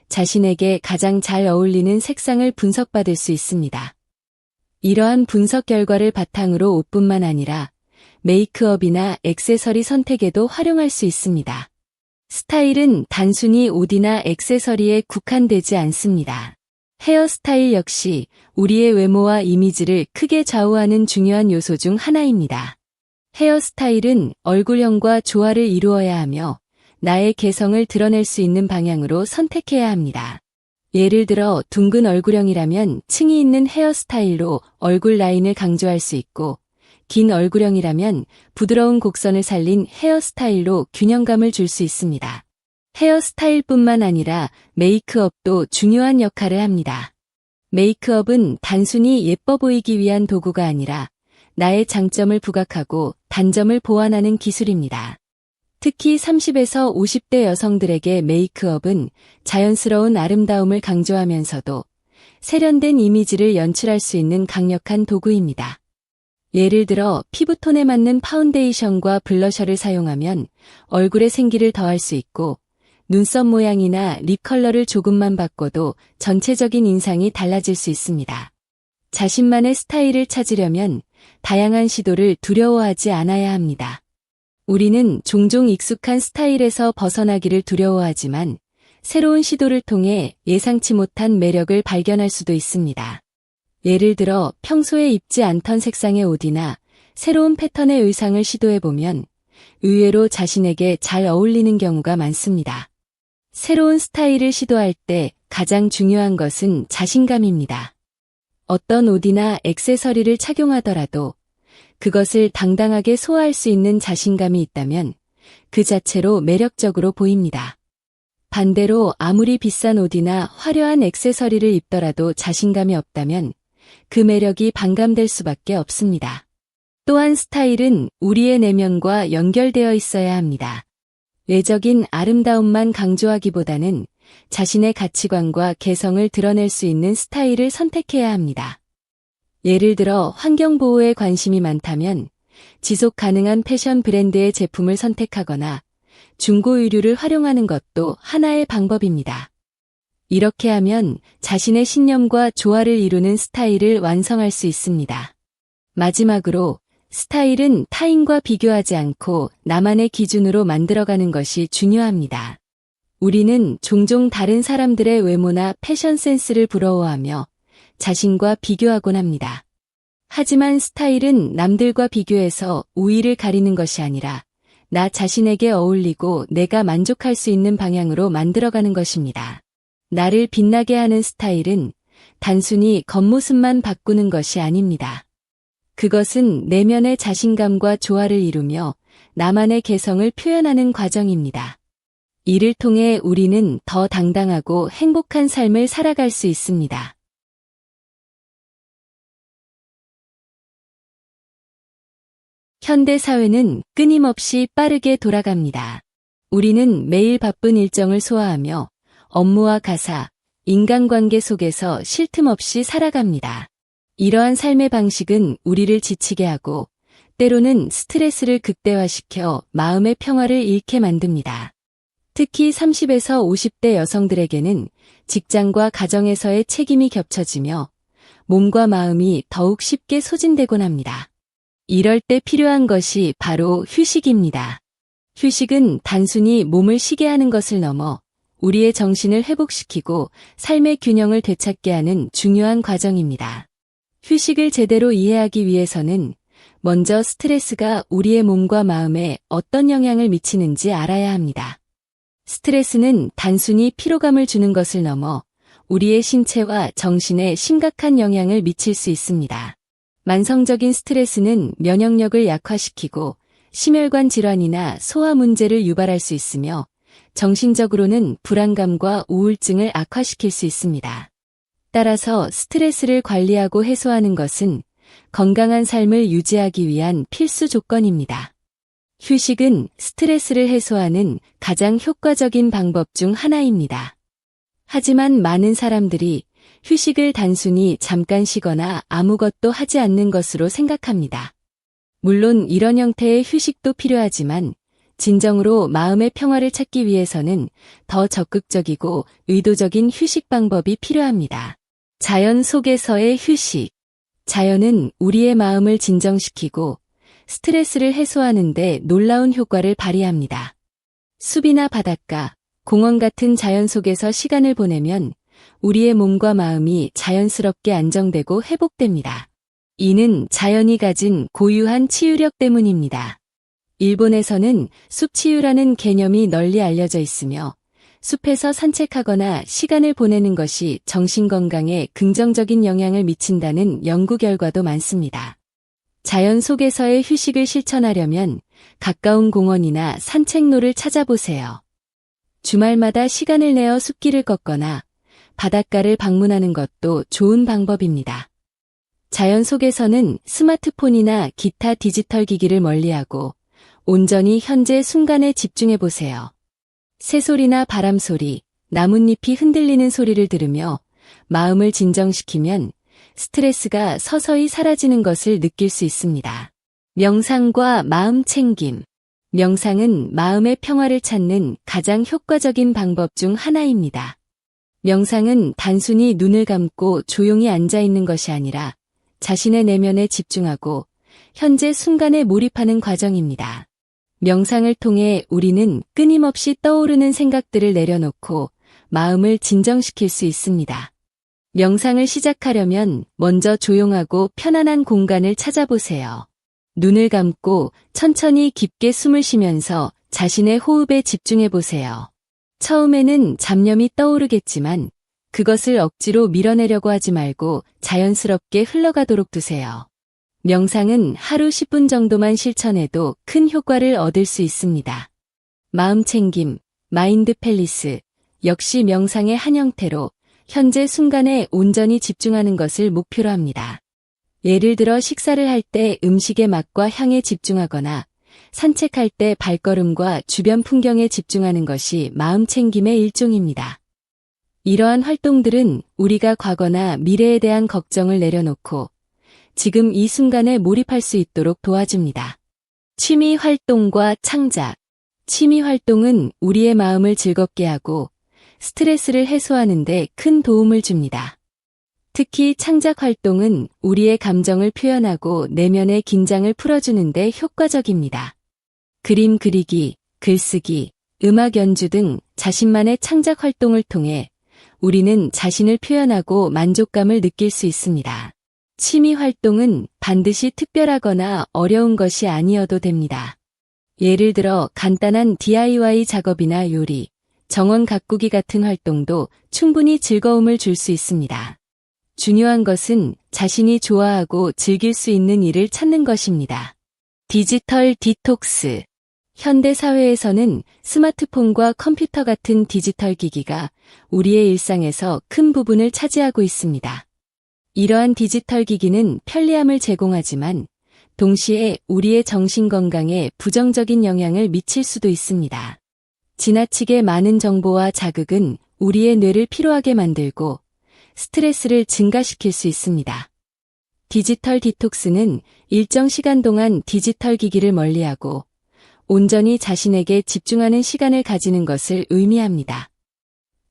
자신에게 가장 잘 어울리는 색상을 분석받을 수 있습니다. 이러한 분석 결과를 바탕으로 옷뿐만 아니라 메이크업이나 액세서리 선택에도 활용할 수 있습니다. 스타일은 단순히 옷이나 액세서리에 국한되지 않습니다. 헤어스타일 역시 우리의 외모와 이미지를 크게 좌우하는 중요한 요소 중 하나입니다. 헤어스타일은 얼굴형과 조화를 이루어야 하며 나의 개성을 드러낼 수 있는 방향으로 선택해야 합니다. 예를 들어 둥근 얼굴형이라면 층이 있는 헤어스타일로 얼굴 라인을 강조할 수 있고 긴 얼굴형이라면 부드러운 곡선을 살린 헤어스타일로 균형감을 줄 수 있습니다. 헤어스타일뿐만 아니라 메이크업도 중요한 역할을 합니다. 메이크업은 단순히 예뻐 보이기 위한 도구가 아니라 나의 장점을 부각하고 단점을 보완하는 기술입니다. 특히 30에서 50대 여성들에게 메이크업은 자연스러운 아름다움을 강조하면서도 세련된 이미지를 연출할 수 있는 강력한 도구입니다. 예를 들어 피부톤에 맞는 파운데이션과 블러셔를 사용하면 얼굴에 생기를 더할 수 있고 눈썹 모양이나 립 컬러를 조금만 바꿔도 전체적인 인상이 달라질 수 있습니다. 자신만의 스타일을 찾으려면 다양한 시도를 두려워하지 않아야 합니다. 우리는 종종 익숙한 스타일에서 벗어나기를 두려워하지만 새로운 시도를 통해 예상치 못한 매력을 발견할 수도 있습니다. 예를 들어 평소에 입지 않던 색상의 옷이나 새로운 패턴의 의상을 시도해보면 의외로 자신에게 잘 어울리는 경우가 많습니다. 새로운 스타일을 시도할 때 가장 중요한 것은 자신감입니다. 어떤 옷이나 액세서리를 착용하더라도 그것을 당당하게 소화할 수 있는 자신감이 있다면 그 자체로 매력적으로 보입니다. 반대로 아무리 비싼 옷이나 화려한 액세서리를 입더라도 자신감이 없다면 그 매력이 반감될 수밖에 없습니다. 또한 스타일은 우리의 내면과 연결되어 있어야 합니다. 외적인 아름다움만 강조하기보다는 자신의 가치관과 개성을 드러낼 수 있는 스타일을 선택해야 합니다. 예를 들어 환경보호에 관심이 많다면 지속 가능한 패션 브랜드의 제품을 선택하거나 중고 의류를 활용하는 것도 하나의 방법입니다. 이렇게 하면 자신의 신념과 조화를 이루는 스타일을 완성할 수 있습니다. 마지막으로 스타일은 타인과 비교하지 않고 나만의 기준으로 만들어가는 것이 중요합니다. 우리는 종종 다른 사람들의 외모나 패션 센스를 부러워하며 자신과 비교하곤 합니다. 하지만 스타일은 남들과 비교해서 우위를 가리는 것이 아니라 나 자신에게 어울리고 내가 만족할 수 있는 방향으로 만들어가는 것입니다. 나를 빛나게 하는 스타일은 단순히 겉모습만 바꾸는 것이 아닙니다. 그것은 내면의 자신감과 조화를 이루며 나만의 개성을 표현하는 과정입니다. 이를 통해 우리는 더 당당하고 행복한 삶을 살아갈 수 있습니다. 현대 사회는 끊임없이 빠르게 돌아갑니다. 우리는 매일 바쁜 일정을 소화하며 업무와 가사, 인간관계 속에서 쉴 틈 없이 살아갑니다. 이러한 삶의 방식은 우리를 지치게 하고 때로는 스트레스를 극대화시켜 마음의 평화를 잃게 만듭니다. 특히 30에서 50대 여성들에게는 직장과 가정에서의 책임이 겹쳐지며 몸과 마음이 더욱 쉽게 소진되곤 합니다. 이럴 때 필요한 것이 바로 휴식입니다. 휴식은 단순히 몸을 쉬게 하는 것을 넘어 우리의 정신을 회복시키고 삶의 균형을 되찾게 하는 중요한 과정입니다. 휴식을 제대로 이해하기 위해서는 먼저 스트레스가 우리의 몸과 마음에 어떤 영향을 미치는지 알아야 합니다. 스트레스는 단순히 피로감을 주는 것을 넘어 우리의 신체와 정신에 심각한 영향을 미칠 수 있습니다. 만성적인 스트레스는 면역력을 약화시키고 심혈관 질환이나 소화 문제를 유발할 수 있으며 정신적으로는 불안감과 우울증을 악화시킬 수 있습니다. 따라서 스트레스를 관리하고 해소하는 것은 건강한 삶을 유지하기 위한 필수 조건입니다. 휴식은 스트레스를 해소하는 가장 효과적인 방법 중 하나입니다. 하지만 많은 사람들이 휴식을 단순히 잠깐 쉬거나 아무것도 하지 않는 것으로 생각합니다. 물론 이런 형태의 휴식도 필요하지만 진정으로 마음의 평화를 찾기 위해서는 더 적극적이고 의도적인 휴식 방법이 필요합니다. 자연 속에서의 휴식. 자연은 우리의 마음을 진정시키고 스트레스를 해소하는 데 놀라운 효과를 발휘합니다. 숲이나 바닷가, 공원 같은 자연 속에서 시간을 보내면 우리의 몸과 마음이 자연스럽게 안정되고 회복됩니다. 이는 자연이 가진 고유한 치유력 때문입니다. 일본에서는 숲치유라는 개념이 널리 알려져 있으며 숲에서 산책하거나 시간을 보내는 것이 정신건강에 긍정적인 영향을 미친다는 연구 결과도 많습니다. 자연 속에서의 휴식을 실천하려면 가까운 공원이나 산책로를 찾아보세요. 주말마다 시간을 내어 숲길을 걷거나 바닷가를 방문하는 것도 좋은 방법입니다. 자연 속에서는 스마트폰이나 기타 디지털 기기를 멀리하고 온전히 현재 순간에 집중해 보세요. 새소리나 바람소리, 나뭇잎이 흔들리는 소리를 들으며 마음을 진정시키면 스트레스가 서서히 사라지는 것을 느낄 수 있습니다. 명상과 마음 챙김. 명상은 마음의 평화를 찾는 가장 효과적인 방법 중 하나입니다. 명상은 단순히 눈을 감고 조용히 앉아 있는 것이 아니라 자신의 내면에 집중하고 현재 순간에 몰입하는 과정입니다. 명상을 통해 우리는 끊임없이 떠오르는 생각들을 내려놓고 마음을 진정시킬 수 있습니다. 명상을 시작하려면 먼저 조용하고 편안한 공간을 찾아보세요. 눈을 감고 천천히 깊게 숨을 쉬면서 자신의 호흡에 집중해 보세요. 처음에는 잡념이 떠오르겠지만 그것을 억지로 밀어내려고 하지 말고 자연스럽게 흘러가도록 두세요. 명상은 하루 10분 정도만 실천해도 큰 효과를 얻을 수 있습니다. 마음 챙김, 마인드 팰리스. 역시 명상의 한 형태로 현재 순간에 온전히 집중하는 것을 목표로 합니다. 예를 들어 식사를 할 때 음식의 맛과 향에 집중하거나 산책할 때 발걸음과 주변 풍경에 집중하는 것이 마음 챙김의 일종입니다. 이러한 활동들은 우리가 과거나 미래에 대한 걱정을 내려놓고 지금 이 순간에 몰입할 수 있도록 도와줍니다. 취미 활동과 창작. 취미 활동은 우리의 마음을 즐겁게 하고 스트레스를 해소하는 데 큰 도움을 줍니다. 특히 창작 활동은 우리의 감정을 표현하고 내면의 긴장을 풀어주는 데 효과적입니다. 그림 그리기, 글쓰기, 음악 연주 등 자신만의 창작 활동을 통해 우리는 자신을 표현하고 만족감을 느낄 수 있습니다. 취미 활동은 반드시 특별하거나 어려운 것이 아니어도 됩니다. 예를 들어 간단한 DIY 작업이나 요리, 정원 가꾸기 같은 활동도 충분히 즐거움을 줄 수 있습니다. 중요한 것은 자신이 좋아하고 즐길 수 있는 일을 찾는 것입니다. 디지털 디톡스. 현대 사회에서는 스마트폰과 컴퓨터 같은 디지털 기기가 우리의 일상에서 큰 부분을 차지하고 있습니다. 이러한 디지털 기기는 편리함을 제공하지만 동시에 우리의 정신 건강에 부정적인 영향을 미칠 수도 있습니다. 지나치게 많은 정보와 자극은 우리의 뇌를 피로하게 만들고 스트레스를 증가시킬 수 있습니다. 디지털 디톡스는 일정 시간 동안 디지털 기기를 멀리하고 온전히 자신에게 집중하는 시간을 가지는 것을 의미합니다.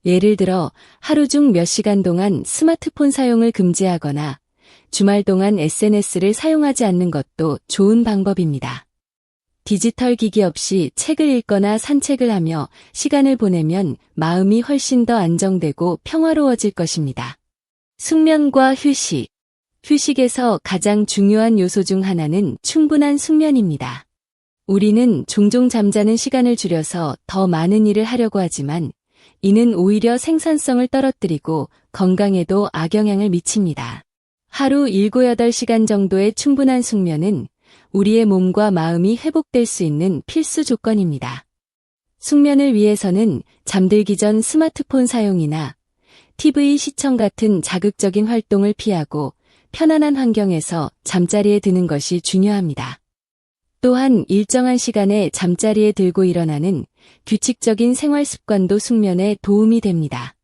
예를 들어 하루 중 몇 시간 동안 스마트폰 사용을 금지하거나 주말 동안 SNS를 사용하지 않는 것도 좋은 방법입니다. 디지털 기기 없이 책을 읽거나 산책을 하며 시간을 보내면 마음이 훨씬 더 안정되고 평화로워질 것입니다. 숙면과 휴식. 휴식에서 가장 중요한 요소 중 하나는 충분한 숙면입니다. 우리는 종종 잠자는 시간을 줄여서 더 많은 일을 하려고 하지만 이는 오히려 생산성을 떨어뜨리고 건강에도 악영향을 미칩니다. 하루 7, 8시간 정도의 충분한 숙면은 우리의 몸과 마음이 회복될 수 있는 필수 조건입니다. 숙면을 위해서는 잠들기 전 스마트폰 사용이나 TV 시청 같은 자극적인 활동을 피하고 편안한 환경에서 잠자리에 드는 것이 중요합니다. 또한 일정한 시간에 잠자리에 들고 일어나는 규칙적인 생활 습관도 숙면에 도움이 됩니다.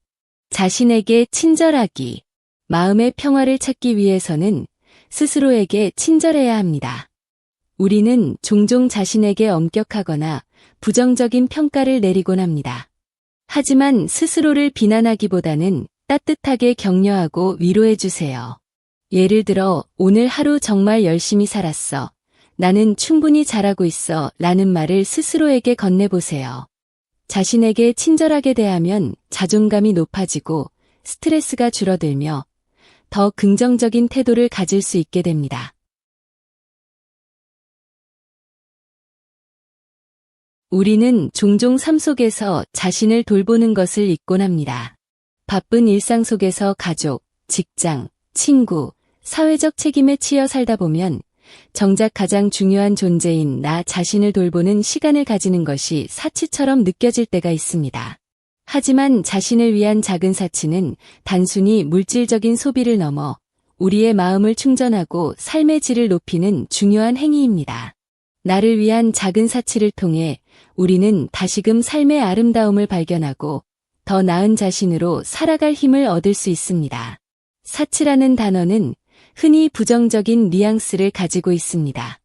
자신에게 친절하기. 마음의 평화를 찾기 위해서는 스스로에게 친절해야 합니다. 우리는 종종 자신에게 엄격하거나 부정적인 평가를 내리곤 합니다. 하지만 스스로를 비난하기보다는 따뜻하게 격려하고 위로해주세요. 예를 들어, 오늘 하루 정말 열심히 살았어. 나는 충분히 잘하고 있어. 라는 말을 스스로에게 건네보세요. 자신에게 친절하게 대하면 자존감이 높아지고 스트레스가 줄어들며 더 긍정적인 태도를 가질 수 있게 됩니다. 우리는 종종 삶 속에서 자신을 돌보는 것을 잊곤 합니다. 바쁜 일상 속에서 가족, 직장, 친구, 사회적 책임에 치여 살다 보면 정작 가장 중요한 존재인 나 자신을 돌보는 시간을 가지는 것이 사치처럼 느껴질 때가 있습니다. 하지만 자신을 위한 작은 사치는 단순히 물질적인 소비를 넘어 우리의 마음을 충전하고 삶의 질을 높이는 중요한 행위입니다. 나를 위한 작은 사치를 통해 우리는 다시금 삶의 아름다움을 발견하고 더 나은 자신으로 살아갈 힘을 얻을 수 있습니다. 사치라는 단어는 흔히 부정적인 뉘앙스를 가지고 있습니다.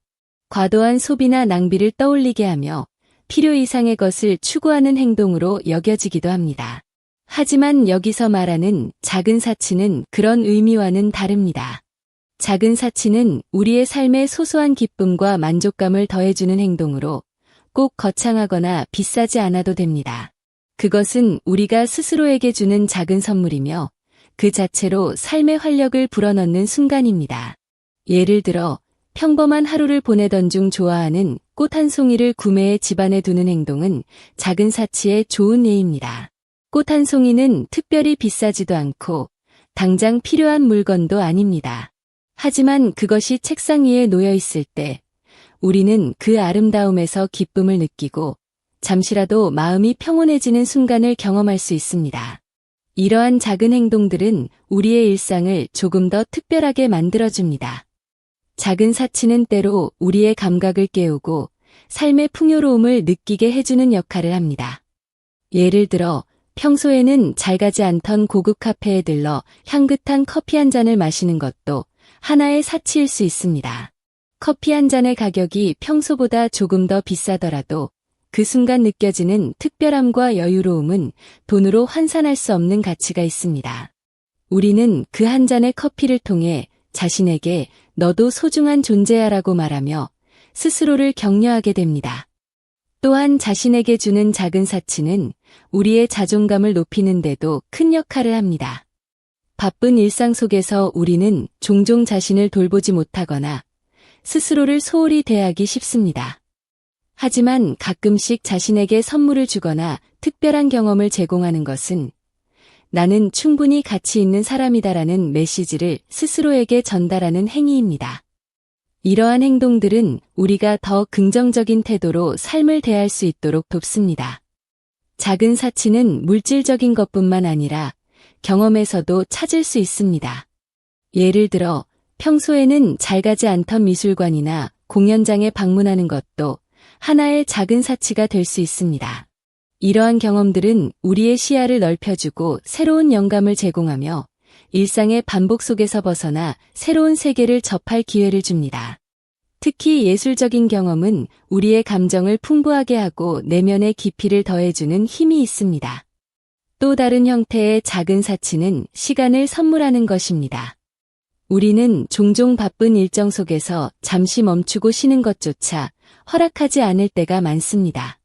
과도한 소비나 낭비를 떠올리게 하며 필요 이상의 것을 추구하는 행동으로 여겨지기도 합니다. 하지만 여기서 말하는 작은 사치는 그런 의미와는 다릅니다. 작은 사치는 우리의 삶에 소소한 기쁨과 만족감을 더해주는 행동으로 꼭 거창하거나 비싸지 않아도 됩니다. 그것은 우리가 스스로에게 주는 작은 선물이며 그 자체로 삶의 활력을 불어넣는 순간입니다. 예를 들어 평범한 하루를 보내던 중 좋아하는 꽃 한 송이를 구매해 집안에 두는 행동은 작은 사치의 좋은 예입니다. 꽃 한 송이는 특별히 비싸지도 않고 당장 필요한 물건도 아닙니다. 하지만 그것이 책상 위에 놓여 있을 때 우리는 그 아름다움에서 기쁨을 느끼고 잠시라도 마음이 평온해지는 순간을 경험할 수 있습니다. 이러한 작은 행동들은 우리의 일상을 조금 더 특별하게 만들어줍니다. 작은 사치는 때로 우리의 감각을 깨우고 삶의 풍요로움을 느끼게 해주는 역할을 합니다. 예를 들어 평소에는 잘 가지 않던 고급 카페에 들러 향긋한 커피 한 잔을 마시는 것도 하나의 사치일 수 있습니다. 커피 한 잔의 가격이 평소보다 조금 더 비싸더라도 그 순간 느껴지는 특별함과 여유로움은 돈으로 환산할 수 없는 가치가 있습니다. 우리는 그 한 잔의 커피를 통해 자신에게 너도 소중한 존재야라고 말하며 스스로를 격려하게 됩니다. 또한 자신에게 주는 작은 사치는 우리의 자존감을 높이는 데도 큰 역할을 합니다. 바쁜 일상 속에서 우리는 종종 자신을 돌보지 못하거나 스스로를 소홀히 대하기 쉽습니다. 하지만 가끔씩 자신에게 선물을 주거나 특별한 경험을 제공하는 것은 나는 충분히 가치 있는 사람이다라는 메시지를 스스로에게 전달하는 행위입니다. 이러한 행동들은 우리가 더 긍정적인 태도로 삶을 대할 수 있도록 돕습니다. 작은 사치는 물질적인 것뿐만 아니라 경험에서도 찾을 수 있습니다. 예를 들어 평소에는 잘 가지 않던 미술관이나 공연장에 방문하는 것도 하나의 작은 사치가 될 수 있습니다. 이러한 경험들은 우리의 시야를 넓혀주고 새로운 영감을 제공하며 일상의 반복 속에서 벗어나 새로운 세계를 접할 기회를 줍니다. 특히 예술적인 경험은 우리의 감정을 풍부하게 하고 내면의 깊이를 더해주는 힘이 있습니다. 또 다른 형태의 작은 사치는 시간을 선물하는 것입니다. 우리는 종종 바쁜 일정 속에서 잠시 멈추고 쉬는 것조차 허락하지 않을 때가 많습니다.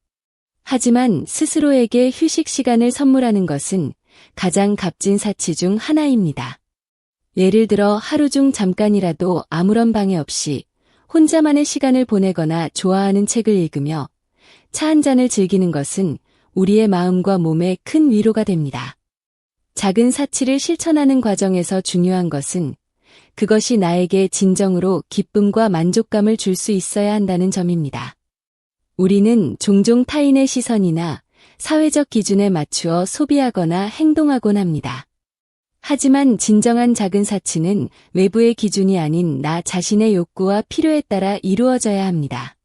하지만 스스로에게 휴식 시간을 선물하는 것은 가장 값진 사치 중 하나입니다. 예를 들어 하루 중 잠깐이라도 아무런 방해 없이 혼자만의 시간을 보내거나 좋아하는 책을 읽으며 차 한 잔을 즐기는 것은 우리의 마음과 몸에 큰 위로가 됩니다. 작은 사치를 실천하는 과정에서 중요한 것은 그것이 나에게 진정으로 기쁨과 만족감을 줄 수 있어야 한다는 점입니다. 우리는 종종 타인의 시선이나 사회적 기준에 맞추어 소비하거나 행동하곤 합니다. 하지만 진정한 작은 사치는 외부의 기준이 아닌 나 자신의 욕구와 필요에 따라 이루어져야 합니다.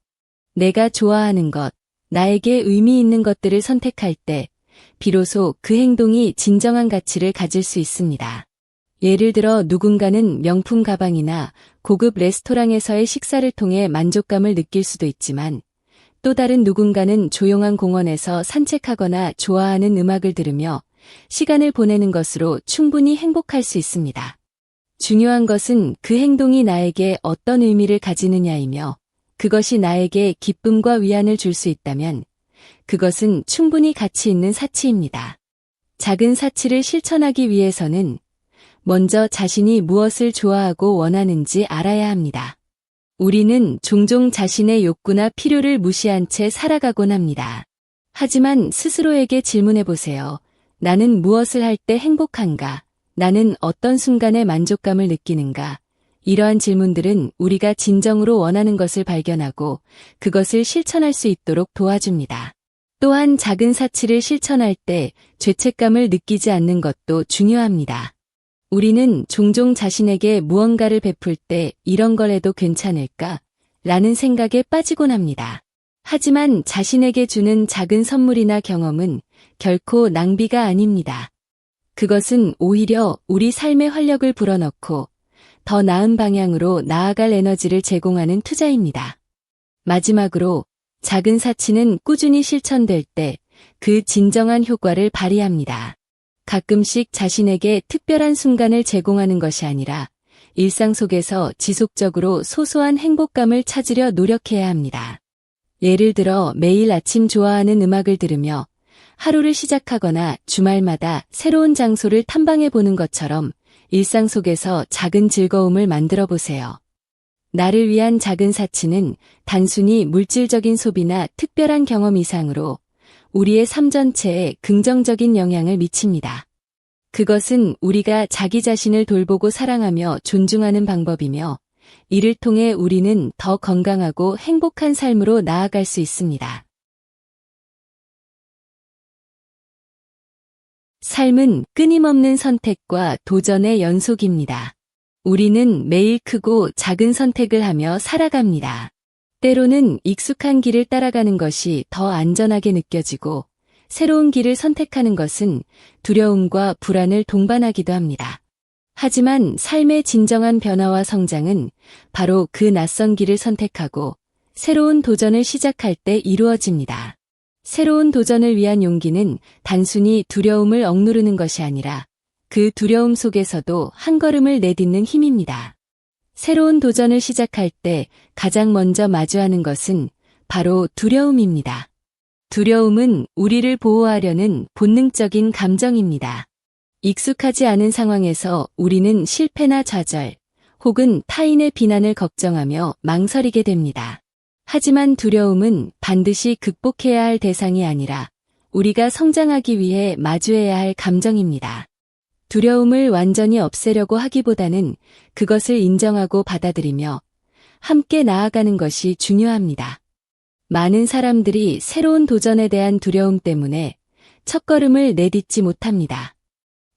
내가 좋아하는 것, 나에게 의미 있는 것들을 선택할 때 비로소 그 행동이 진정한 가치를 가질 수 있습니다. 예를 들어 누군가는 명품 가방이나 고급 레스토랑에서의 식사를 통해 만족감을 느낄 수도 있지만 또 다른 누군가는 조용한 공원에서 산책하거나 좋아하는 음악을 들으며 시간을 보내는 것으로 충분히 행복할 수 있습니다. 중요한 것은 그 행동이 나에게 어떤 의미를 가지느냐이며 그것이 나에게 기쁨과 위안을 줄 수 있다면 그것은 충분히 가치 있는 사치입니다. 작은 사치를 실천하기 위해서는 먼저 자신이 무엇을 좋아하고 원하는지 알아야 합니다. 우리는 종종 자신의 욕구나 필요를 무시한 채 살아가곤 합니다. 하지만 스스로에게 질문해 보세요. 나는 무엇을 할 때 행복한가? 나는 어떤 순간에 만족감을 느끼는가? 이러한 질문들은 우리가 진정으로 원하는 것을 발견하고 그것을 실천할 수 있도록 도와줍니다. 또한 작은 사치를 실천할 때 죄책감을 느끼지 않는 것도 중요합니다. 우리는 종종 자신에게 무언가를 베풀 때 이런 걸 해도 괜찮을까? 라는 생각에 빠지곤 합니다. 하지만 자신에게 주는 작은 선물이나 경험은 결코 낭비가 아닙니다. 그것은 오히려 우리 삶의 활력을 불어넣고 더 나은 방향으로 나아갈 에너지를 제공하는 투자입니다. 마지막으로 작은 사치는 꾸준히 실천될 때 그 진정한 효과를 발휘합니다. 가끔씩 자신에게 특별한 순간을 제공하는 것이 아니라 일상 속에서 지속적으로 소소한 행복감을 찾으려 노력해야 합니다. 예를 들어 매일 아침 좋아하는 음악을 들으며 하루를 시작하거나 주말마다 새로운 장소를 탐방해 보는 것처럼 일상 속에서 작은 즐거움을 만들어 보세요. 나를 위한 작은 사치는 단순히 물질적인 소비나 특별한 경험 이상으로 우리의 삶 전체에 긍정적인 영향을 미칩니다. 그것은 우리가 자기 자신을 돌보고 사랑하며 존중하는 방법이며 이를 통해 우리는 더 건강하고 행복한 삶으로 나아갈 수 있습니다. 삶은 끊임없는 선택과 도전의 연속입니다. 우리는 매일 크고 작은 선택을 하며 살아갑니다. 때로는 익숙한 길을 따라가는 것이 더 안전하게 느껴지고 새로운 길을 선택하는 것은 두려움과 불안을 동반하기도 합니다. 하지만 삶의 진정한 변화와 성장은 바로 그 낯선 길을 선택하고 새로운 도전을 시작할 때 이루어집니다. 새로운 도전을 위한 용기는 단순히 두려움을 억누르는 것이 아니라 그 두려움 속에서도 한 걸음을 내딛는 힘입니다. 새로운 도전을 시작할 때 가장 먼저 마주하는 것은 바로 두려움입니다. 두려움은 우리를 보호하려는 본능적인 감정입니다. 익숙하지 않은 상황에서 우리는 실패나 좌절, 혹은 타인의 비난을 걱정하며 망설이게 됩니다. 하지만 두려움은 반드시 극복해야 할 대상이 아니라 우리가 성장하기 위해 마주해야 할 감정입니다. 두려움을 완전히 없애려고 하기보다는 그것을 인정하고 받아들이며 함께 나아가는 것이 중요합니다. 많은 사람들이 새로운 도전에 대한 두려움 때문에 첫걸음을 내딛지 못합니다.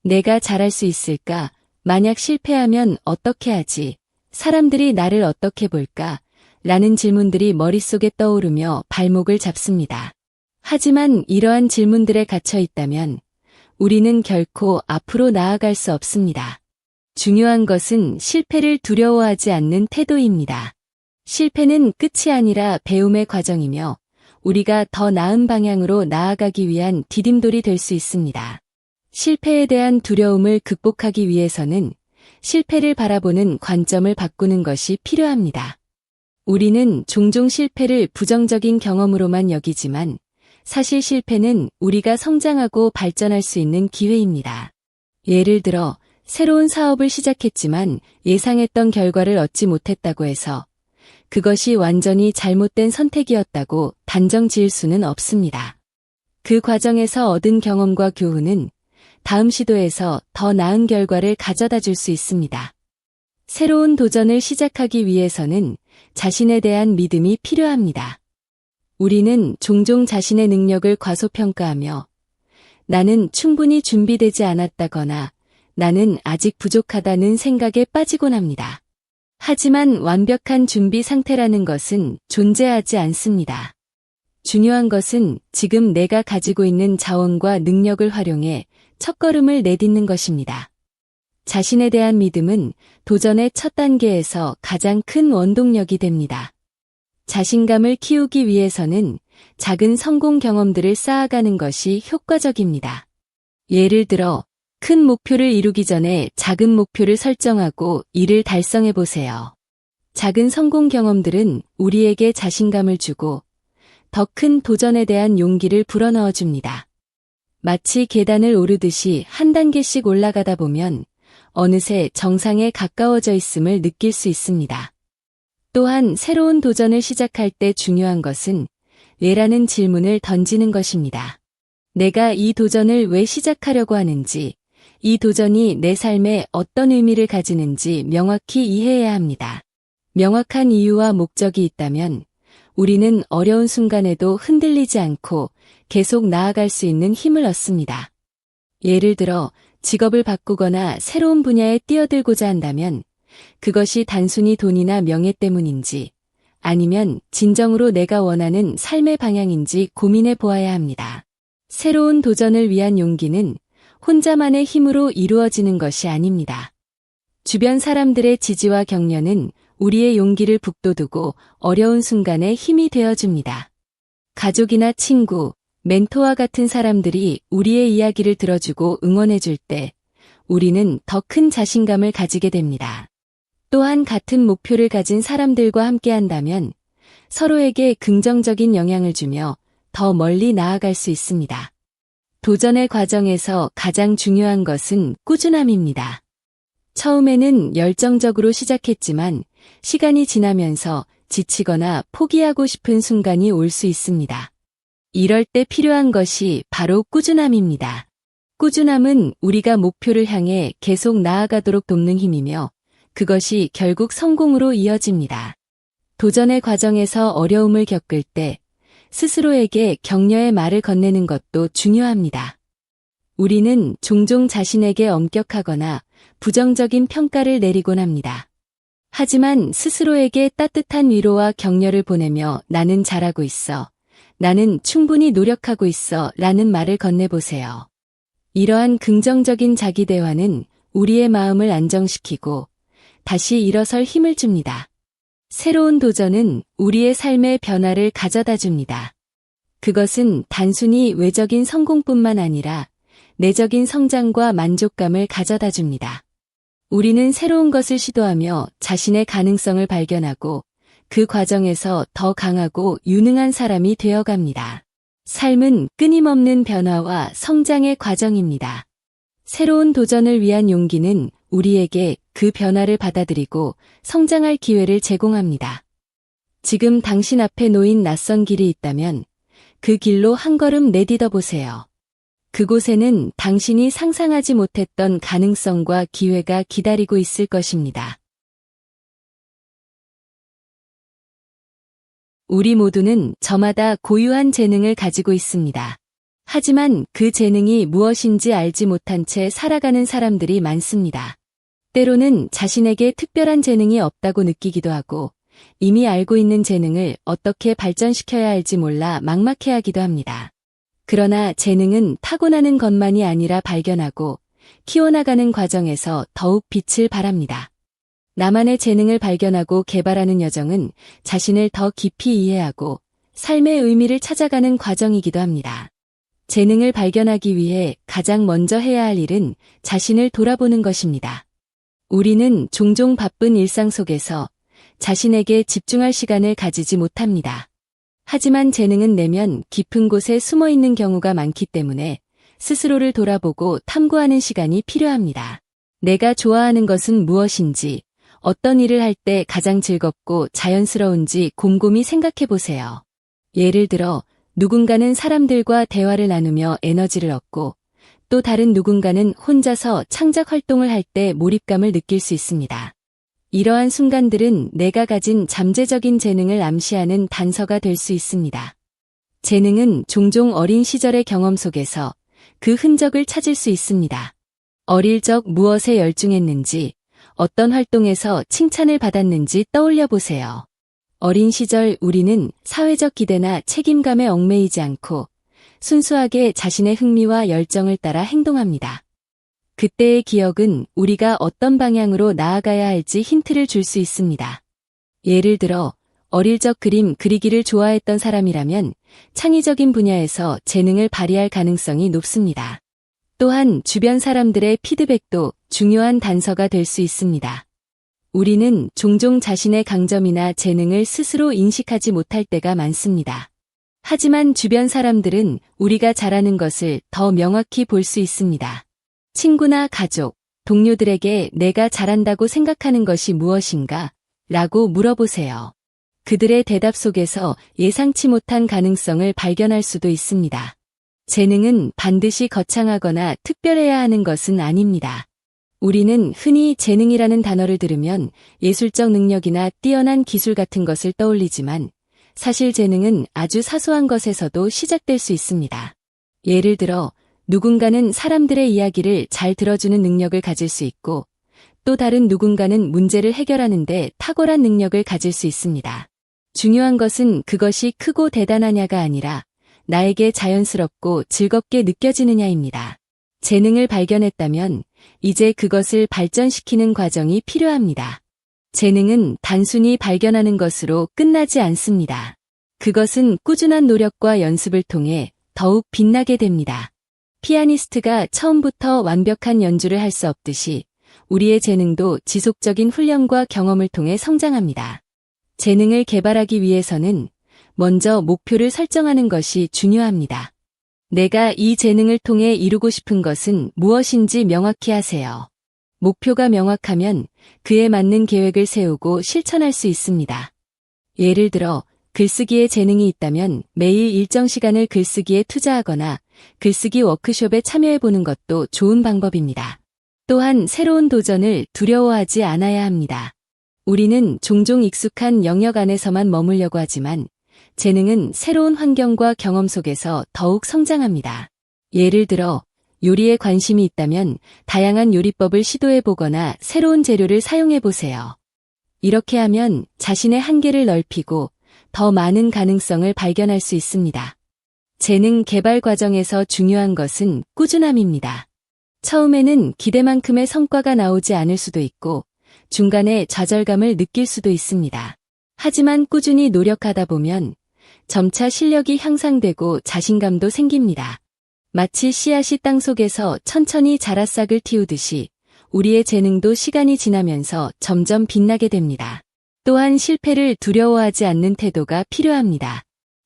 내가 잘할 수 있을까? 만약 실패하면 어떻게 하지? 사람들이 나를 어떻게 볼까? 라는 질문들이 머릿속에 떠오르며 발목을 잡습니다. 하지만 이러한 질문들에 갇혀 있다면 우리는 결코 앞으로 나아갈 수 없습니다. 중요한 것은 실패를 두려워하지 않는 태도입니다. 실패는 끝이 아니라 배움의 과정이며 우리가 더 나은 방향으로 나아가기 위한 디딤돌이 될 수 있습니다. 실패에 대한 두려움을 극복하기 위해서는 실패를 바라보는 관점을 바꾸는 것이 필요합니다. 우리는 종종 실패를 부정적인 경험으로만 여기지만 사실 실패는 우리가 성장하고 발전할 수 있는 기회입니다. 예를 들어 새로운 사업을 시작했지만 예상했던 결과를 얻지 못했다고 해서 그것이 완전히 잘못된 선택이었다고 단정 지을 수는 없습니다. 그 과정에서 얻은 경험과 교훈은 다음 시도에서 더 나은 결과를 가져다 줄 수 있습니다. 새로운 도전을 시작하기 위해서는 자신에 대한 믿음이 필요합니다. 우리는 종종 자신의 능력을 과소평가하며 나는 충분히 준비되지 않았다거나 나는 아직 부족하다는 생각에 빠지곤 합니다. 하지만 완벽한 준비 상태라는 것은 존재하지 않습니다. 중요한 것은 지금 내가 가지고 있는 자원과 능력을 활용해 첫걸음을 내딛는 것입니다. 자신에 대한 믿음은 도전의 첫 단계에서 가장 큰 원동력이 됩니다. 자신감을 키우기 위해서는 작은 성공 경험들을 쌓아가는 것이 효과적입니다. 예를 들어 큰 목표를 이루기 전에 작은 목표를 설정하고 이를 달성해 보세요. 작은 성공 경험들은 우리에게 자신감을 주고 더 큰 도전에 대한 용기를 불어넣어 줍니다. 마치 계단을 오르듯이 한 단계씩 올라가다 보면 어느새 정상에 가까워져 있음을 느낄 수 있습니다. 또한 새로운 도전을 시작할 때 중요한 것은 왜라는 질문을 던지는 것입니다. 내가 이 도전을 왜 시작하려고 하는지, 이 도전이 내 삶에 어떤 의미를 가지는지 명확히 이해해야 합니다. 명확한 이유와 목적이 있다면 우리는 어려운 순간에도 흔들리지 않고 계속 나아갈 수 있는 힘을 얻습니다. 예를 들어 직업을 바꾸거나 새로운 분야에 뛰어들고자 한다면 그것이 단순히 돈이나 명예 때문인지 아니면 진정으로 내가 원하는 삶의 방향인지 고민해 보아야 합니다. 새로운 도전을 위한 용기는 혼자만의 힘으로 이루어지는 것이 아닙니다. 주변 사람들의 지지와 격려는 우리의 용기를 북돋우고 어려운 순간에 힘이 되어줍니다. 가족이나 친구, 멘토와 같은 사람들이 우리의 이야기를 들어주고 응원해줄 때 우리는 더 큰 자신감을 가지게 됩니다. 또한 같은 목표를 가진 사람들과 함께한다면 서로에게 긍정적인 영향을 주며 더 멀리 나아갈 수 있습니다. 도전의 과정에서 가장 중요한 것은 꾸준함입니다. 처음에는 열정적으로 시작했지만 시간이 지나면서 지치거나 포기하고 싶은 순간이 올 수 있습니다. 이럴 때 필요한 것이 바로 꾸준함입니다. 꾸준함은 우리가 목표를 향해 계속 나아가도록 돕는 힘이며 그것이 결국 성공으로 이어집니다. 도전의 과정에서 어려움을 겪을 때 스스로에게 격려의 말을 건네는 것도 중요합니다. 우리는 종종 자신에게 엄격하거나 부정적인 평가를 내리곤 합니다. 하지만 스스로에게 따뜻한 위로와 격려를 보내며 나는 잘하고 있어, 나는 충분히 노력하고 있어 라는 말을 건네보세요. 이러한 긍정적인 자기대화는 우리의 마음을 안정시키고 다시 일어설 힘을 줍니다. 새로운 도전은 우리의 삶의 변화를 가져다 줍니다. 그것은 단순히 외적인 성공뿐만 아니라 내적인 성장과 만족감을 가져다 줍니다. 우리는 새로운 것을 시도하며 자신의 가능성을 발견하고 그 과정에서 더 강하고 유능한 사람이 되어갑니다. 삶은 끊임없는 변화와 성장의 과정입니다. 새로운 도전을 위한 용기는 우리에게 그 변화를 받아들이고 성장할 기회를 제공합니다. 지금 당신 앞에 놓인 낯선 길이 있다면 그 길로 한 걸음 내딛어 보세요. 그곳에는 당신이 상상하지 못했던 가능성과 기회가 기다리고 있을 것입니다. 우리 모두는 저마다 고유한 재능을 가지고 있습니다. 하지만 그 재능이 무엇인지 알지 못한 채 살아가는 사람들이 많습니다. 때로는 자신에게 특별한 재능이 없다고 느끼기도 하고 이미 알고 있는 재능을 어떻게 발전시켜야 할지 몰라 막막해하기도 합니다. 그러나 재능은 타고나는 것만이 아니라 발견하고 키워나가는 과정에서 더욱 빛을 발합니다. 나만의 재능을 발견하고 개발하는 여정은 자신을 더 깊이 이해하고 삶의 의미를 찾아가는 과정이기도 합니다. 재능을 발견하기 위해 가장 먼저 해야 할 일은 자신을 돌아보는 것입니다. 우리는 종종 바쁜 일상 속에서 자신에게 집중할 시간을 가지지 못합니다. 하지만 재능은 내면 깊은 곳에 숨어 있는 경우가 많기 때문에 스스로를 돌아보고 탐구하는 시간이 필요합니다. 내가 좋아하는 것은 무엇인지, 어떤 일을 할 때 가장 즐겁고 자연스러운지 곰곰이 생각해 보세요. 예를 들어, 누군가는 사람들과 대화를 나누며 에너지를 얻고, 또 다른 누군가는 혼자서 창작 활동을 할 때 몰입감을 느낄 수 있습니다. 이러한 순간들은 내가 가진 잠재적인 재능을 암시하는 단서가 될 수 있습니다. 재능은 종종 어린 시절의 경험 속에서 그 흔적을 찾을 수 있습니다. 어릴 적 무엇에 열중했는지, 어떤 활동에서 칭찬을 받았는지 떠올려 보세요. 어린 시절 우리는 사회적 기대나 책임감에 얽매이지 않고 순수하게 자신의 흥미와 열정을 따라 행동합니다. 그때의 기억은 우리가 어떤 방향으로 나아가야 할지 힌트를 줄 수 있습니다. 예를 들어 어릴 적 그림 그리기를 좋아했던 사람이라면 창의적인 분야에서 재능을 발휘할 가능성이 높습니다. 또한 주변 사람들의 피드백도 중요한 단서가 될 수 있습니다. 우리는 종종 자신의 강점이나 재능을 스스로 인식하지 못할 때가 많습니다. 하지만 주변 사람들은 우리가 잘하는 것을 더 명확히 볼 수 있습니다. 친구나 가족, 동료들에게 내가 잘한다고 생각하는 것이 무엇인가? 라고 물어보세요. 그들의 대답 속에서 예상치 못한 가능성을 발견할 수도 있습니다. 재능은 반드시 거창하거나 특별해야 하는 것은 아닙니다. 우리는 흔히 재능이라는 단어를 들으면 예술적 능력이나 뛰어난 기술 같은 것을 떠올리지만 사실 재능은 아주 사소한 것에서도 시작될 수 있습니다. 예를 들어 누군가는 사람들의 이야기를 잘 들어주는 능력을 가질 수 있고 또 다른 누군가는 문제를 해결하는 데 탁월한 능력을 가질 수 있습니다. 중요한 것은 그것이 크고 대단하냐가 아니라 나에게 자연스럽고 즐겁게 느껴지느냐입니다. 재능을 발견했다면 이제 그것을 발전시키는 과정이 필요합니다. 재능은 단순히 발견하는 것으로 끝나지 않습니다. 그것은 꾸준한 노력과 연습을 통해 더욱 빛나게 됩니다. 피아니스트가 처음부터 완벽한 연주를 할 수 없듯이 우리의 재능도 지속적인 훈련과 경험을 통해 성장합니다. 재능을 개발하기 위해서는 먼저 목표를 설정하는 것이 중요합니다. 내가 이 재능을 통해 이루고 싶은 것은 무엇인지 명확히 하세요. 목표가 명확하면 그에 맞는 계획을 세우고 실천할 수 있습니다. 예를 들어 글쓰기에 재능이 있다면 매일 일정 시간을 글쓰기에 투자하거나 글쓰기 워크숍에 참여해보는 것도 좋은 방법입니다. 또한 새로운 도전을 두려워하지 않아야 합니다. 우리는 종종 익숙한 영역 안에서만 머물려고 하지만 재능은 새로운 환경과 경험 속에서 더욱 성장합니다. 예를 들어 요리에 관심이 있다면 다양한 요리법을 시도해보거나 새로운 재료를 사용해보세요. 이렇게 하면 자신의 한계를 넓히고 더 많은 가능성을 발견할 수 있습니다. 재능 개발 과정에서 중요한 것은 꾸준함입니다. 처음에는 기대만큼의 성과가 나오지 않을 수도 있고 중간에 좌절감을 느낄 수도 있습니다. 하지만 꾸준히 노력하다 보면 점차 실력이 향상되고 자신감도 생깁니다. 마치 씨앗이 땅속에서 천천히 자라싹을 틔우듯이 우리의 재능도 시간이 지나면서 점점 빛나게 됩니다. 또한 실패를 두려워하지 않는 태도가 필요합니다.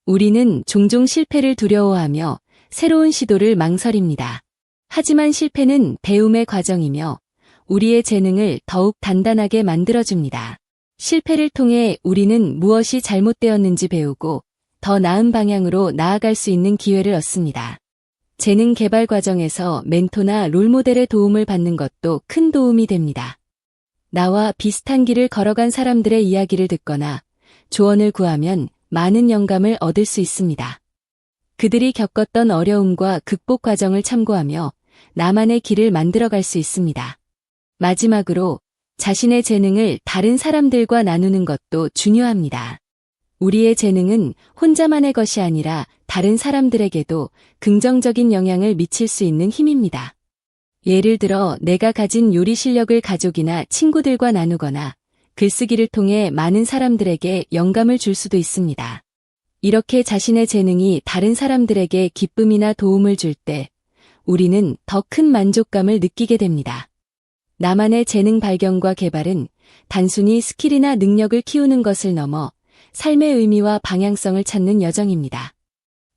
우리는 종종 실패를 두려워하며 새로운 시도를 망설입니다. 하지만 실패는 배움의 과정이며 우리의 재능을 더욱 단단하게 만들어줍니다. 실패를 통해 우리는 무엇이 잘못되었는지 배우고 더 나은 방향으로 나아갈 수 있는 기회를 얻습니다. 재능 개발 과정에서 멘토나 롤모델의 도움을 받는 것도 큰 도움이 됩니다. 나와 비슷한 길을 걸어간 사람들의 이야기를 듣거나 조언을 구하면 많은 영감을 얻을 수 있습니다. 그들이 겪었던 어려움과 극복 과정을 참고하며 나만의 길을 만들어갈 수 있습니다. 마지막으로 자신의 재능을 다른 사람들과 나누는 것도 중요합니다. 우리의 재능은 혼자만의 것이 아니라 다른 사람들에게도 긍정적인 영향을 미칠 수 있는 힘입니다. 예를 들어 내가 가진 요리 실력을 가족이나 친구들과 나누거나 글쓰기를 통해 많은 사람들에게 영감을 줄 수도 있습니다. 이렇게 자신의 재능이 다른 사람들에게 기쁨이나 도움을 줄 때 우리는 더 큰 만족감을 느끼게 됩니다. 나만의 재능 발견과 개발은 단순히 스킬이나 능력을 키우는 것을 넘어 삶의 의미와 방향성을 찾는 여정입니다.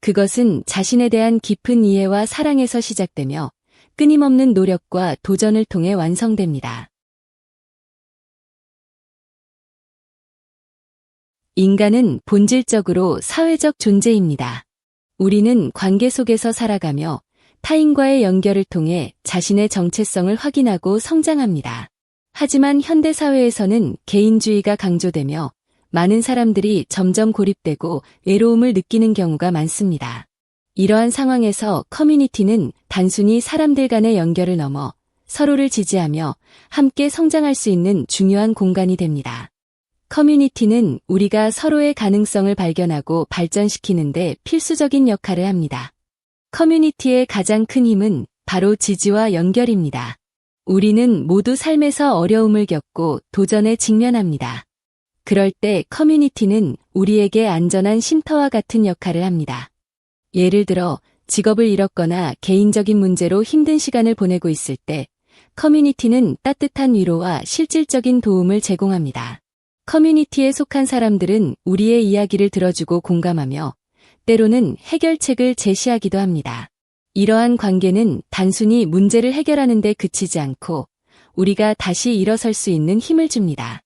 그것은 자신에 대한 깊은 이해와 사랑에서 시작되며 끊임없는 노력과 도전을 통해 완성됩니다. 인간은 본질적으로 사회적 존재입니다. 우리는 관계 속에서 살아가며 타인과의 연결을 통해 자신의 정체성을 확인하고 성장합니다. 하지만 현대 사회에서는 개인주의가 강조되며 많은 사람들이 점점 고립되고 외로움을 느끼는 경우가 많습니다. 이러한 상황에서 커뮤니티는 단순히 사람들 간의 연결을 넘어 서로를 지지하며 함께 성장할 수 있는 중요한 공간이 됩니다. 커뮤니티는 우리가 서로의 가능성을 발견하고 발전시키는 데 필수적인 역할을 합니다. 커뮤니티의 가장 큰 힘은 바로 지지와 연결입니다. 우리는 모두 삶에서 어려움을 겪고 도전에 직면합니다. 그럴 때 커뮤니티는 우리에게 안전한 쉼터와 같은 역할을 합니다. 예를 들어 직업을 잃었거나 개인적인 문제로 힘든 시간을 보내고 있을 때 커뮤니티는 따뜻한 위로와 실질적인 도움을 제공합니다. 커뮤니티에 속한 사람들은 우리의 이야기를 들어주고 공감하며 때로는 해결책을 제시하기도 합니다. 이러한 관계는 단순히 문제를 해결하는 데 그치지 않고 우리가 다시 일어설 수 있는 힘을 줍니다.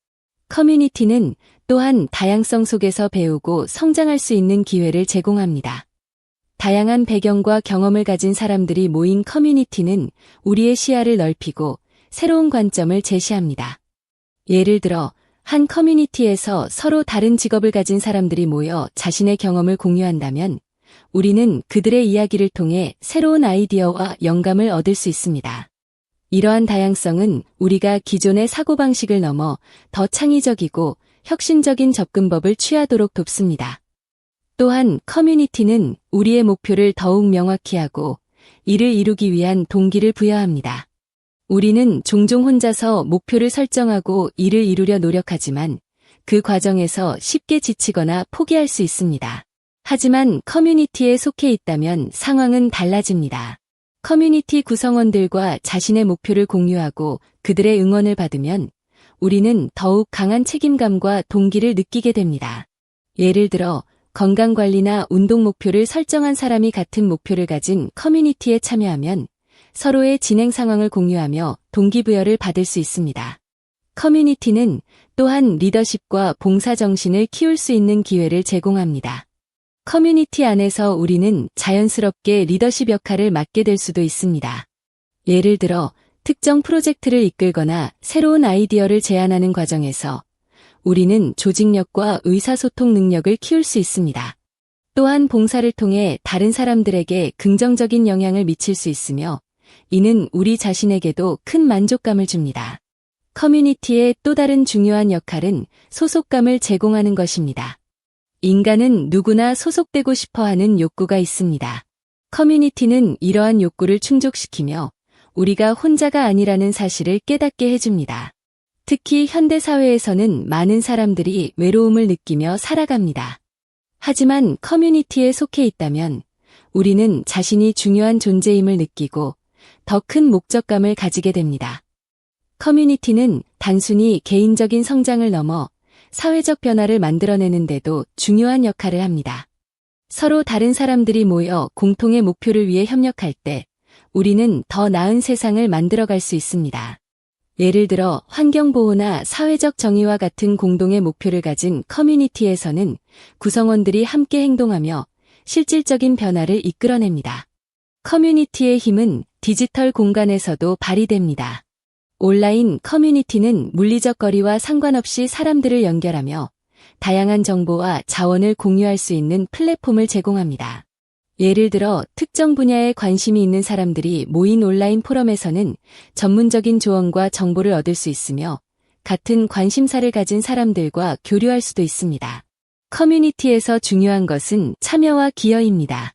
커뮤니티는 또한 다양성 속에서 배우고 성장할 수 있는 기회를 제공합니다. 다양한 배경과 경험을 가진 사람들이 모인 커뮤니티는 우리의 시야를 넓히고 새로운 관점을 제시합니다. 예를 들어 한 커뮤니티에서 서로 다른 직업을 가진 사람들이 모여 자신의 경험을 공유한다면 우리는 그들의 이야기를 통해 새로운 아이디어와 영감을 얻을 수 있습니다. 이러한 다양성은 우리가 기존의 사고방식을 넘어 더 창의적이고 혁신적인 접근법을 취하도록 돕습니다. 또한 커뮤니티는 우리의 목표를 더욱 명확히 하고 이를 이루기 위한 동기를 부여합니다. 우리는 종종 혼자서 목표를 설정하고 이를 이루려 노력하지만 그 과정에서 쉽게 지치거나 포기할 수 있습니다. 하지만 커뮤니티에 속해 있다면 상황은 달라집니다. 커뮤니티 구성원들과 자신의 목표를 공유하고 그들의 응원을 받으면 우리는 더욱 강한 책임감과 동기를 느끼게 됩니다. 예를 들어 건강관리나 운동 목표를 설정한 사람이 같은 목표를 가진 커뮤니티에 참여하면 서로의 진행 상황을 공유하며 동기부여를 받을 수 있습니다. 커뮤니티는 또한 리더십과 봉사정신을 키울 수 있는 기회를 제공합니다. 커뮤니티 안에서 우리는 자연스럽게 리더십 역할을 맡게 될 수도 있습니다. 예를 들어 특정 프로젝트를 이끌거나 새로운 아이디어를 제안하는 과정에서 우리는 조직력과 의사소통 능력을 키울 수 있습니다. 또한 봉사를 통해 다른 사람들에게 긍정적인 영향을 미칠 수 있으며 이는 우리 자신에게도 큰 만족감을 줍니다. 커뮤니티의 또 다른 중요한 역할은 소속감을 제공하는 것입니다. 인간은 누구나 소속되고 싶어하는 욕구가 있습니다. 커뮤니티는 이러한 욕구를 충족시키며 우리가 혼자가 아니라는 사실을 깨닫게 해줍니다. 특히 현대 사회에서는 많은 사람들이 외로움을 느끼며 살아갑니다. 하지만 커뮤니티에 속해 있다면 우리는 자신이 중요한 존재임을 느끼고 더 큰 목적감을 가지게 됩니다. 커뮤니티는 단순히 개인적인 성장을 넘어 사회적 변화를 만들어내는데도 중요한 역할을 합니다. 서로 다른 사람들이 모여 공통의 목표를 위해 협력할 때 우리는 더 나은 세상을 만들어갈 수 있습니다. 예를 들어 환경보호나 사회적 정의와 같은 공동의 목표를 가진 커뮤니티에서는 구성원들이 함께 행동하며 실질적인 변화를 이끌어냅니다. 커뮤니티의 힘은 디지털 공간에서도 발휘됩니다. 온라인 커뮤니티는 물리적 거리와 상관없이 사람들을 연결하며 다양한 정보와 자원을 공유할 수 있는 플랫폼을 제공합니다. 예를 들어 특정 분야에 관심이 있는 사람들이 모인 온라인 포럼에서는 전문적인 조언과 정보를 얻을 수 있으며 같은 관심사를 가진 사람들과 교류할 수도 있습니다. 커뮤니티에서 중요한 것은 참여와 기여입니다.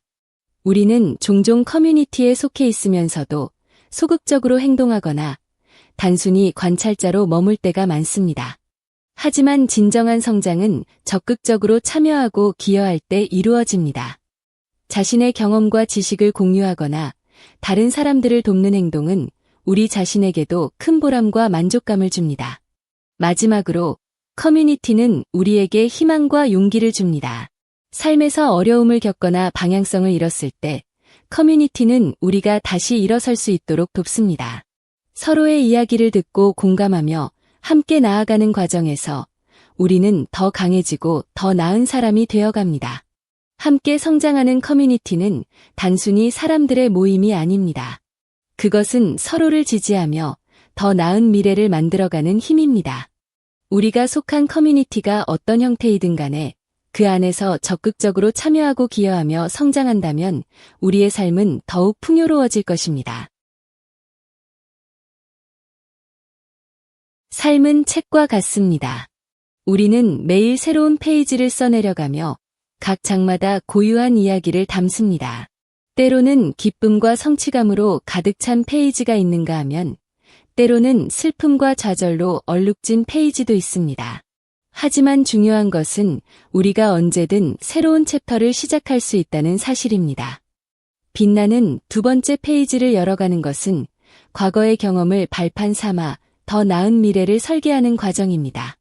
우리는 종종 커뮤니티에 속해 있으면서도 소극적으로 행동하거나 단순히 관찰자로 머물 때가 많습니다. 하지만 진정한 성장은 적극적으로 참여하고 기여할 때 이루어집니다. 자신의 경험과 지식을 공유하거나 다른 사람들을 돕는 행동은 우리 자신에게도 큰 보람과 만족감을 줍니다. 마지막으로 커뮤니티는 우리에게 희망과 용기를 줍니다. 삶에서 어려움을 겪거나 방향성을 잃었을 때 커뮤니티는 우리가 다시 일어설 수 있도록 돕습니다. 서로의 이야기를 듣고 공감하며 함께 나아가는 과정에서 우리는 더 강해지고 더 나은 사람이 되어갑니다. 함께 성장하는 커뮤니티는 단순히 사람들의 모임이 아닙니다. 그것은 서로를 지지하며 더 나은 미래를 만들어가는 힘입니다. 우리가 속한 커뮤니티가 어떤 형태이든 간에 그 안에서 적극적으로 참여하고 기여하며 성장한다면 우리의 삶은 더욱 풍요로워질 것입니다. 삶은 책과 같습니다. 우리는 매일 새로운 페이지를 써내려가며 각 장마다 고유한 이야기를 담습니다. 때로는 기쁨과 성취감으로 가득 찬 페이지가 있는가 하면 때로는 슬픔과 좌절로 얼룩진 페이지도 있습니다. 하지만 중요한 것은 우리가 언제든 새로운 챕터를 시작할 수 있다는 사실입니다. 빛나는 두 번째 페이지를 열어가는 것은 과거의 경험을 발판 삼아 더 나은 미래를 설계하는 과정입니다.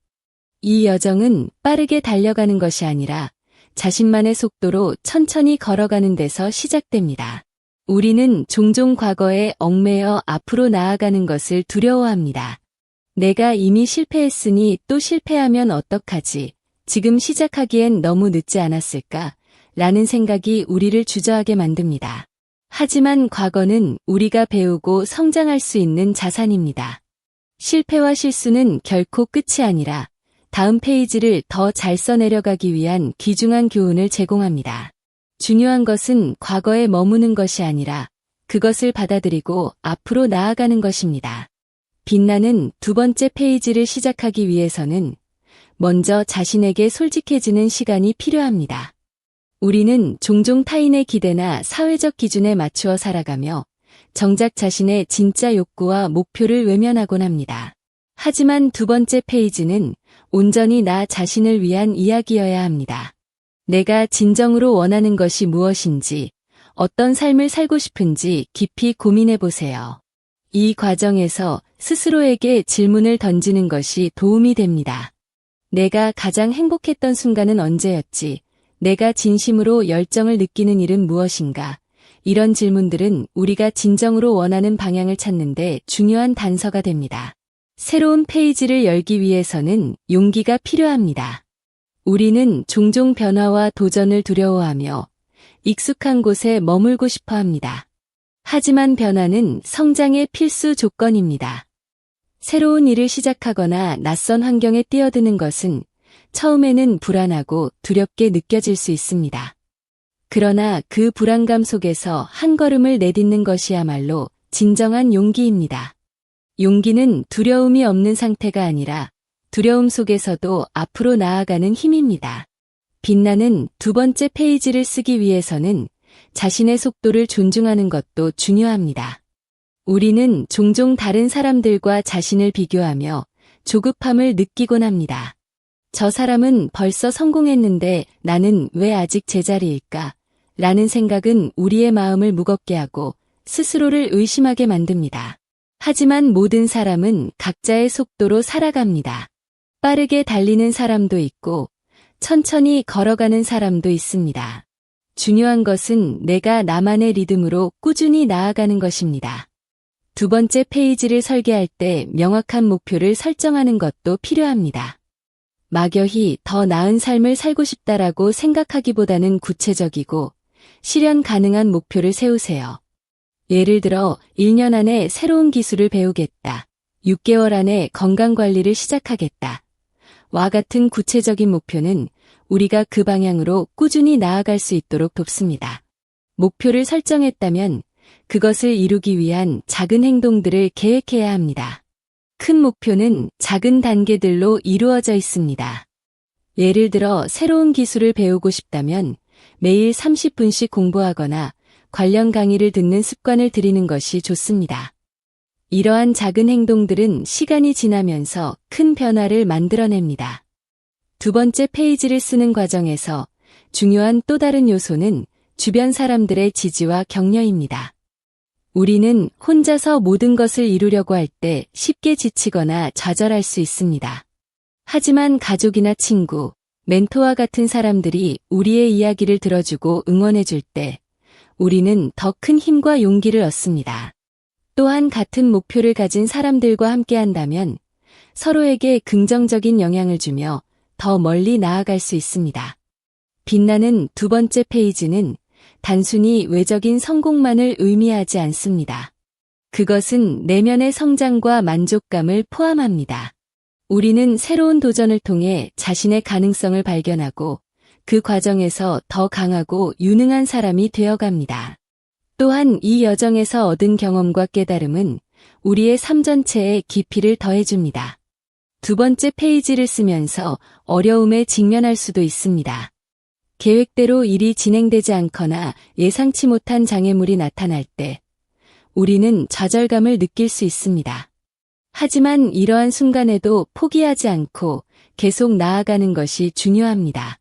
이 여정은 빠르게 달려가는 것이 아니라 자신만의 속도로 천천히 걸어가는 데서 시작됩니다. 우리는 종종 과거에 얽매여 앞으로 나아가는 것을 두려워합니다. 내가 이미 실패했으니 또 실패하면 어떡하지? 지금 시작하기엔 너무 늦지 않았을까? 라는 생각이 우리를 주저하게 만듭니다. 하지만 과거는 우리가 배우고 성장할 수 있는 자산입니다. 실패와 실수는 결코 끝이 아니라 다음 페이지를 더 잘 써내려가기 위한 귀중한 교훈을 제공합니다. 중요한 것은 과거에 머무는 것이 아니라 그것을 받아들이고 앞으로 나아가는 것입니다. 빛나는 두 번째 페이지를 시작하기 위해서는 먼저 자신에게 솔직해지는 시간이 필요합니다. 우리는 종종 타인의 기대나 사회적 기준에 맞추어 살아가며 정작 자신의 진짜 욕구와 목표를 외면하곤 합니다. 하지만 두 번째 페이지는 온전히 나 자신을 위한 이야기여야 합니다. 내가 진정으로 원하는 것이 무엇인지, 어떤 삶을 살고 싶은지 깊이 고민해 보세요. 이 과정에서 스스로에게 질문을 던지는 것이 도움이 됩니다. 내가 가장 행복했던 순간은 언제였지? 내가 진심으로 열정을 느끼는 일은 무엇인가? 이런 질문들은 우리가 진정으로 원하는 방향을 찾는데 중요한 단서가 됩니다. 새로운 페이지를 열기 위해서는 용기가 필요합니다. 우리는 종종 변화와 도전을 두려워하며 익숙한 곳에 머물고 싶어 합니다. 하지만 변화는 성장의 필수 조건입니다. 새로운 일을 시작하거나 낯선 환경에 뛰어드는 것은 처음에는 불안하고 두렵게 느껴질 수 있습니다. 그러나 그 불안감 속에서 한 걸음을 내딛는 것이야말로 진정한 용기입니다. 용기는 두려움이 없는 상태가 아니라 두려움 속에서도 앞으로 나아가는 힘입니다. 빛나는 두 번째 페이지를 쓰기 위해서는 자신의 속도를 존중하는 것도 중요합니다. 우리는 종종 다른 사람들과 자신을 비교하며 조급함을 느끼곤 합니다. 저 사람은 벌써 성공했는데 나는 왜 아직 제자리일까? 라는 생각은 우리의 마음을 무겁게 하고 스스로를 의심하게 만듭니다. 하지만 모든 사람은 각자의 속도로 살아갑니다. 빠르게 달리는 사람도 있고 천천히 걸어가는 사람도 있습니다. 중요한 것은 내가 나만의 리듬으로 꾸준히 나아가는 것입니다. 두 번째 페이지를 설계할 때 명확한 목표를 설정하는 것도 필요합니다. 막연히 더 나은 삶을 살고 싶다라고 생각하기보다는 구체적이고 실현 가능한 목표를 세우세요. 예를 들어 1년 안에 새로운 기술을 배우겠다. 6개월 안에 건강관리를 시작하겠다. 와 같은 구체적인 목표는 우리가 그 방향으로 꾸준히 나아갈 수 있도록 돕습니다. 목표를 설정했다면 그것을 이루기 위한 작은 행동들을 계획해야 합니다. 큰 목표는 작은 단계들로 이루어져 있습니다. 예를 들어 새로운 기술을 배우고 싶다면 매일 30분씩 공부하거나 관련 강의를 듣는 습관을 들이는 것이 좋습니다. 이러한 작은 행동들은 시간이 지나면서 큰 변화를 만들어냅니다. 두 번째 페이지를 쓰는 과정에서 중요한 또 다른 요소는 주변 사람들의 지지와 격려입니다. 우리는 혼자서 모든 것을 이루려고 할 때 쉽게 지치거나 좌절할 수 있습니다. 하지만 가족이나 친구, 멘토와 같은 사람들이 우리의 이야기를 들어주고 응원해줄 때 우리는 더 큰 힘과 용기를 얻습니다. 또한 같은 목표를 가진 사람들과 함께한다면 서로에게 긍정적인 영향을 주며 더 멀리 나아갈 수 있습니다. 빛나는 두 번째 페이지는 단순히 외적인 성공만을 의미하지 않습니다. 그것은 내면의 성장과 만족감을 포함합니다. 우리는 새로운 도전을 통해 자신의 가능성을 발견하고 그 과정에서 더 강하고 유능한 사람이 되어갑니다. 또한 이 여정에서 얻은 경험과 깨달음은 우리의 삶 전체에 깊이를 더해줍니다. 두 번째 페이지를 쓰면서 어려움에 직면할 수도 있습니다. 계획대로 일이 진행되지 않거나 예상치 못한 장애물이 나타날 때 우리는 좌절감을 느낄 수 있습니다. 하지만 이러한 순간에도 포기하지 않고 계속 나아가는 것이 중요합니다.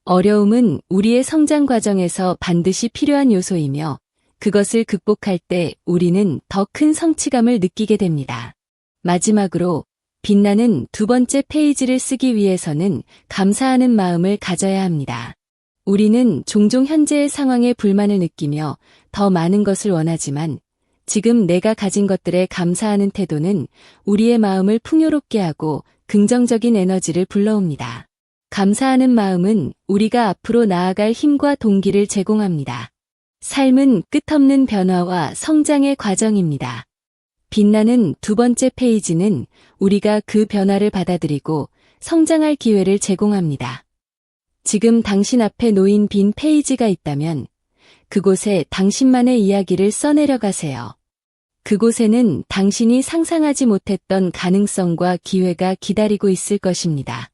어려움은 우리의 성장 과정에서 반드시 필요한 요소이며 그것을 극복할 때 우리는 더 큰 성취감을 느끼게 됩니다. 마지막으로 빛나는 두 번째 페이지를 쓰기 위해서는 감사하는 마음을 가져야 합니다. 우리는 종종 현재의 상황에 불만을 느끼며 더 많은 것을 원하지만 지금 내가 가진 것들에 감사하는 태도는 우리의 마음을 풍요롭게 하고 긍정적인 에너지를 불러옵니다. 감사하는 마음은 우리가 앞으로 나아갈 힘과 동기를 제공합니다. 삶은 끝없는 변화와 성장의 과정입니다. 빛나는 두 번째 페이지는 우리가 그 변화를 받아들이고 성장할 기회를 제공합니다. 지금 당신 앞에 놓인 빈 페이지가 있다면 그곳에 당신만의 이야기를 써내려 가세요. 그곳에는 당신이 상상하지 못했던 가능성과 기회가 기다리고 있을 것입니다.